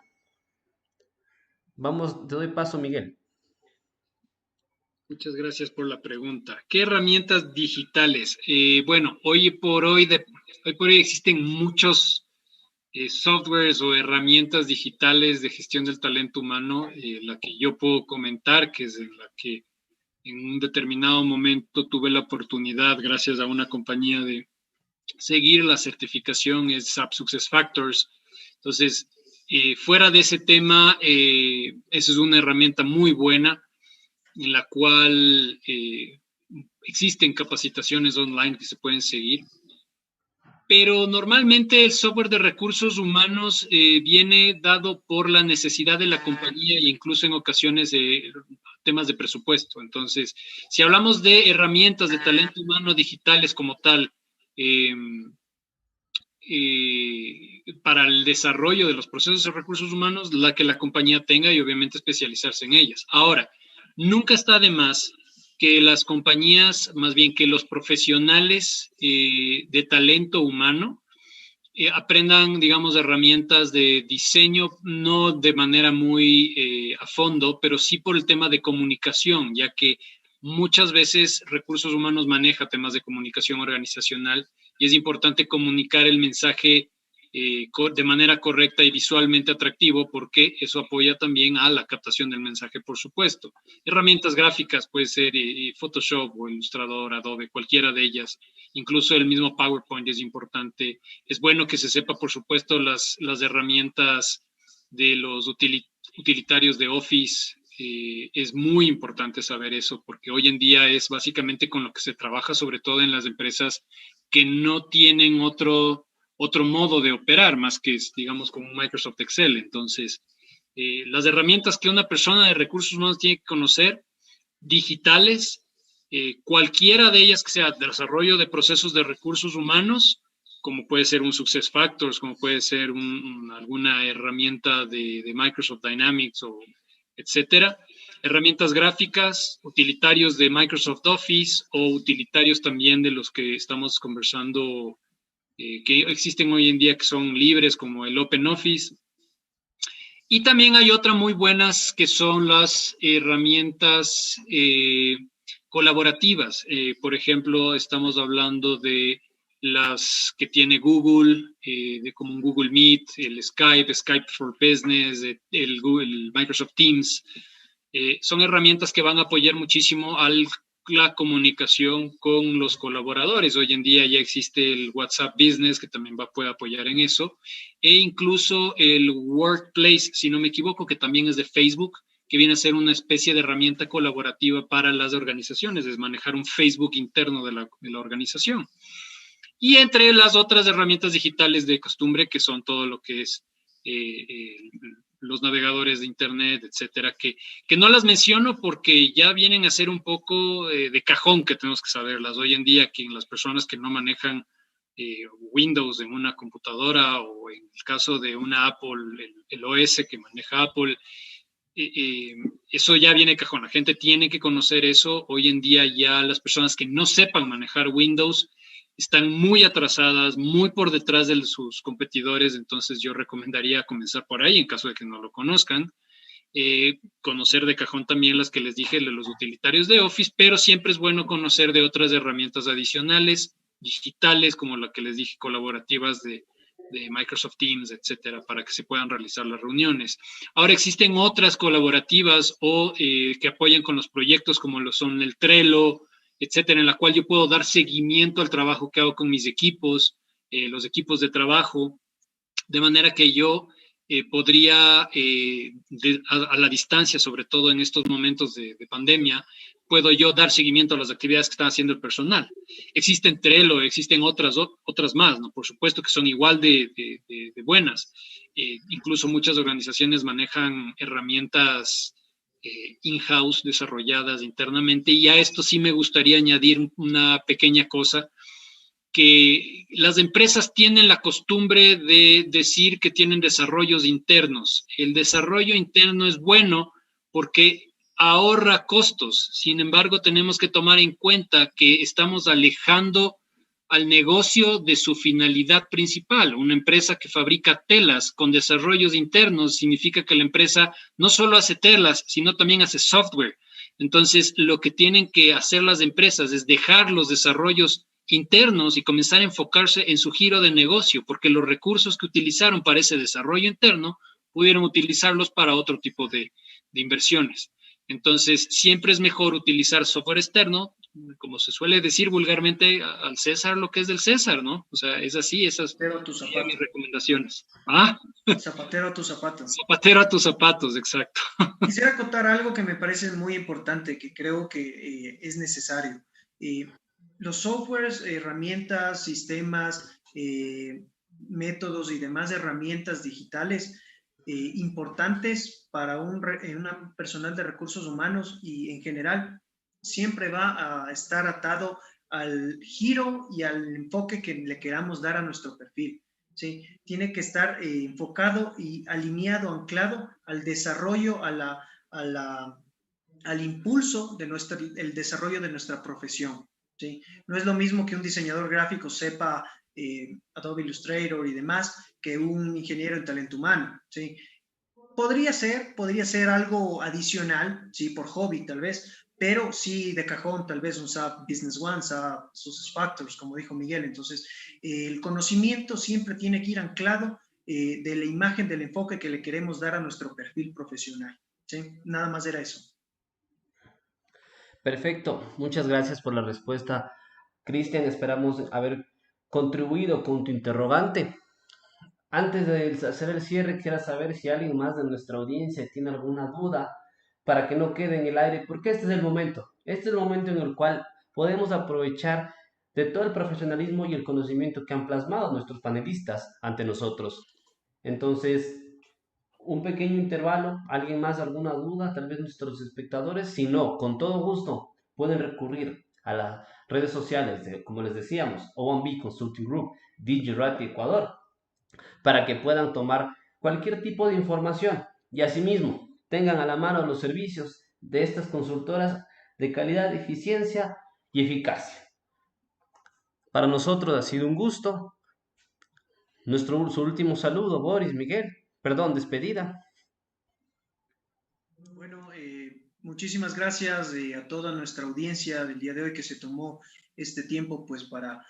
Vamos, te doy paso, Miguel. Muchas gracias por la pregunta. ¿Qué herramientas digitales? Bueno, hoy por hoy existen muchos softwares o herramientas digitales de gestión del talento humano. La que yo puedo comentar, que es la que en un determinado momento tuve la oportunidad, gracias a una compañía, de seguir la certificación, es SAP SuccessFactors. Entonces, fuera de ese tema, esa es una herramienta muy buena en la cual existen capacitaciones online que se pueden seguir. pero normalmente el software de recursos humanos viene dado por la necesidad de la compañía e incluso en ocasiones de temas de presupuesto. Entonces, si hablamos de herramientas de talento humano digitales como tal, para el desarrollo de los procesos de recursos humanos, la que la compañía tenga y obviamente especializarse en ellas. Ahora, nunca está de más que las compañías, más bien que los profesionales de talento humano aprendan, digamos, herramientas de diseño, no de manera muy a fondo, pero sí por el tema de comunicación, ya que muchas veces recursos humanos maneja temas de comunicación organizacional y es importante comunicar el mensaje de manera correcta y visualmente atractivo, porque eso apoya también a la captación del mensaje, por supuesto. Herramientas gráficas, puede ser Photoshop o Illustrator, Adobe, cualquiera de ellas. Incluso el mismo PowerPoint es importante. Es bueno que se sepa, por supuesto, las herramientas de los utilitarios de Office. Es muy importante saber eso, porque hoy en día es básicamente con lo que se trabaja, sobre todo en las empresas que no tienen otro modo de operar, más que, digamos, como Microsoft Excel. Entonces, las herramientas que una persona de recursos humanos tiene que conocer, digitales, cualquiera de ellas que sea desarrollo de procesos de recursos humanos, como puede ser un SuccessFactors, como puede ser alguna herramienta de Microsoft Dynamics, o etcétera. Herramientas gráficas, utilitarios de Microsoft Office o utilitarios también de los que estamos conversando, que existen hoy en día, que son libres, como el OpenOffice. Y también hay otras muy buenas que son las herramientas colaborativas. Por ejemplo, estamos hablando de las que tiene Google, como un Google Meet, el Skype for Business, el Microsoft Teams. Son herramientas que van a apoyar muchísimo a la comunicación con los colaboradores. Hoy en día ya existe el WhatsApp Business, que también puede apoyar en eso, e incluso el Workplace, si no me equivoco, que también es de Facebook, que viene a ser una especie de herramienta colaborativa para las organizaciones, es manejar un Facebook interno de la organización. Y entre las otras herramientas digitales de costumbre, que son todo lo que es los navegadores de internet, etcétera, que no las menciono porque ya vienen a ser un poco de cajón, que tenemos que saberlas. Hoy en día, que las personas que no manejan Windows en una computadora, o en el caso de una Apple, el OS que maneja Apple, eso ya viene de cajón. La gente tiene que conocer eso. Hoy en día ya las personas que no sepan manejar Windows están muy atrasadas, muy por detrás de sus competidores. Entonces yo recomendaría comenzar por ahí en caso de que no lo conozcan. Conocer de cajón también las que les dije, los utilitarios de Office, pero siempre es bueno conocer de otras herramientas adicionales, digitales, como la que les dije, colaborativas de Microsoft Teams, etcétera, para que se puedan realizar las reuniones. Ahora existen otras colaborativas o que apoyan con los proyectos, como lo son el Trello, etcétera, en la cual yo puedo dar seguimiento al trabajo que hago con mis equipos, los equipos de trabajo, de manera que yo podría, a la distancia, sobre todo en estos momentos de pandemia, puedo yo dar seguimiento a las actividades que está haciendo el personal. Existen Trello, existen otras más, ¿no? Por supuesto que son igual de buenas. Incluso muchas organizaciones manejan herramientas in-house desarrolladas internamente, y a esto sí me gustaría añadir una pequeña cosa, que las empresas tienen la costumbre de decir que tienen desarrollos internos. El desarrollo interno es bueno porque ahorra costos. Sin embargo, tenemos que tomar en cuenta que estamos alejando al negocio de su finalidad principal. Una empresa que fabrica telas con desarrollos internos significa que la empresa no solo hace telas, sino también hace software. Entonces, lo que tienen que hacer las empresas es dejar los desarrollos internos y comenzar a enfocarse en su giro de negocio, porque los recursos que utilizaron para ese desarrollo interno pudieron utilizarlos para otro tipo de inversiones. Entonces, siempre es mejor utilizar software externo, como se suele decir vulgarmente, al César lo que es del César, ¿no? O sea, es así, esas son mis recomendaciones. ¿Ah? Zapatero a tus zapatos. Zapatero a tus zapatos, exacto. Quisiera acotar algo que me parece muy importante, que creo que es necesario. Los softwares, herramientas, sistemas métodos y demás herramientas digitales importantes para un personal de recursos humanos y en general siempre va a estar atado al giro y al enfoque que le queramos dar a nuestro perfil. ¿Sí? Tiene que estar enfocado y alineado, anclado al desarrollo, al impulso de el desarrollo de nuestra profesión. ¿Sí? No es lo mismo que un diseñador gráfico sepa Adobe Illustrator y demás que un ingeniero en talento humano. ¿Sí? Podría ser algo adicional, ¿sí? Por hobby tal vez, pero sí de cajón tal vez un SAP Business One, SAP SuccessFactors, como dijo Miguel. Entonces, el conocimiento siempre tiene que ir anclado de la imagen, del enfoque que le queremos dar a nuestro perfil profesional. ¿Sí? Nada más era eso. Perfecto, muchas gracias por la respuesta, Cristian. Esperamos haber contribuido con tu interrogante. Antes de hacer el cierre, quisiera saber si alguien más de nuestra audiencia tiene alguna duda para que no quede en el aire, porque este es el momento. Este es el momento en el cual podemos aprovechar de todo el profesionalismo y el conocimiento que han plasmado nuestros panelistas ante nosotros. Entonces, un pequeño intervalo, alguien más, alguna duda, tal vez nuestros espectadores, si no, con todo gusto pueden recurrir a las redes sociales de, como les decíamos, O1B Consulting Group, DigiRati Ecuador, para que puedan tomar cualquier tipo de información y asimismo tengan a la mano los servicios de estas consultoras de calidad, eficiencia y eficacia. Para nosotros ha sido un gusto. Su último saludo, Boris, Miguel, perdón, despedida. Bueno, muchísimas gracias a toda nuestra audiencia del día de hoy que se tomó este tiempo pues para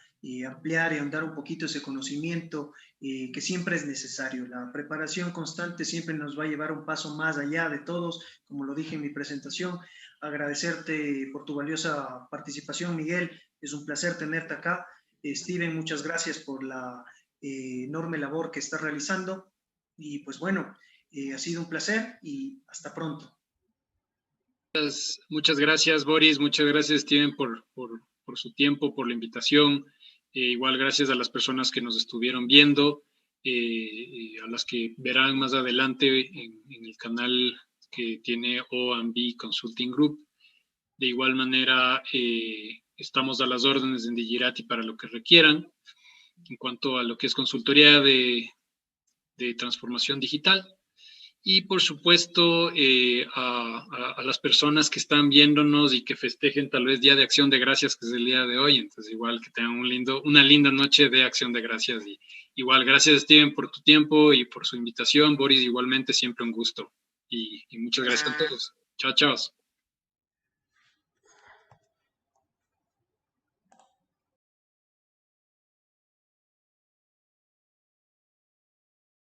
ampliar y ahondar un poquito ese conocimiento que siempre es necesario. La preparación constante siempre nos va a llevar un paso más allá de todos, como lo dije en mi presentación. Agradecerte por tu valiosa participación, Miguel. Es un placer tenerte acá. Steven, muchas gracias por la enorme labor que estás realizando. Y pues bueno, ha sido un placer y hasta pronto. Muchas gracias, Boris. Muchas gracias, Steven, por su tiempo, por la invitación. Igual gracias a las personas que nos estuvieron viendo, a las que verán más adelante en el canal que tiene O&B Consulting Group. De igual manera, estamos a las órdenes en Digirati para lo que requieran en cuanto a lo que es consultoría de transformación digital. Y por supuesto a las personas que están viéndonos y que festejen tal vez Día de Acción de Gracias, que es el día de hoy. Entonces igual que tengan una linda noche de Acción de Gracias. Y igual gracias, Steven, por tu tiempo y por su invitación. Boris, igualmente siempre un gusto. Y muchas gracias a todos. Chao, chao.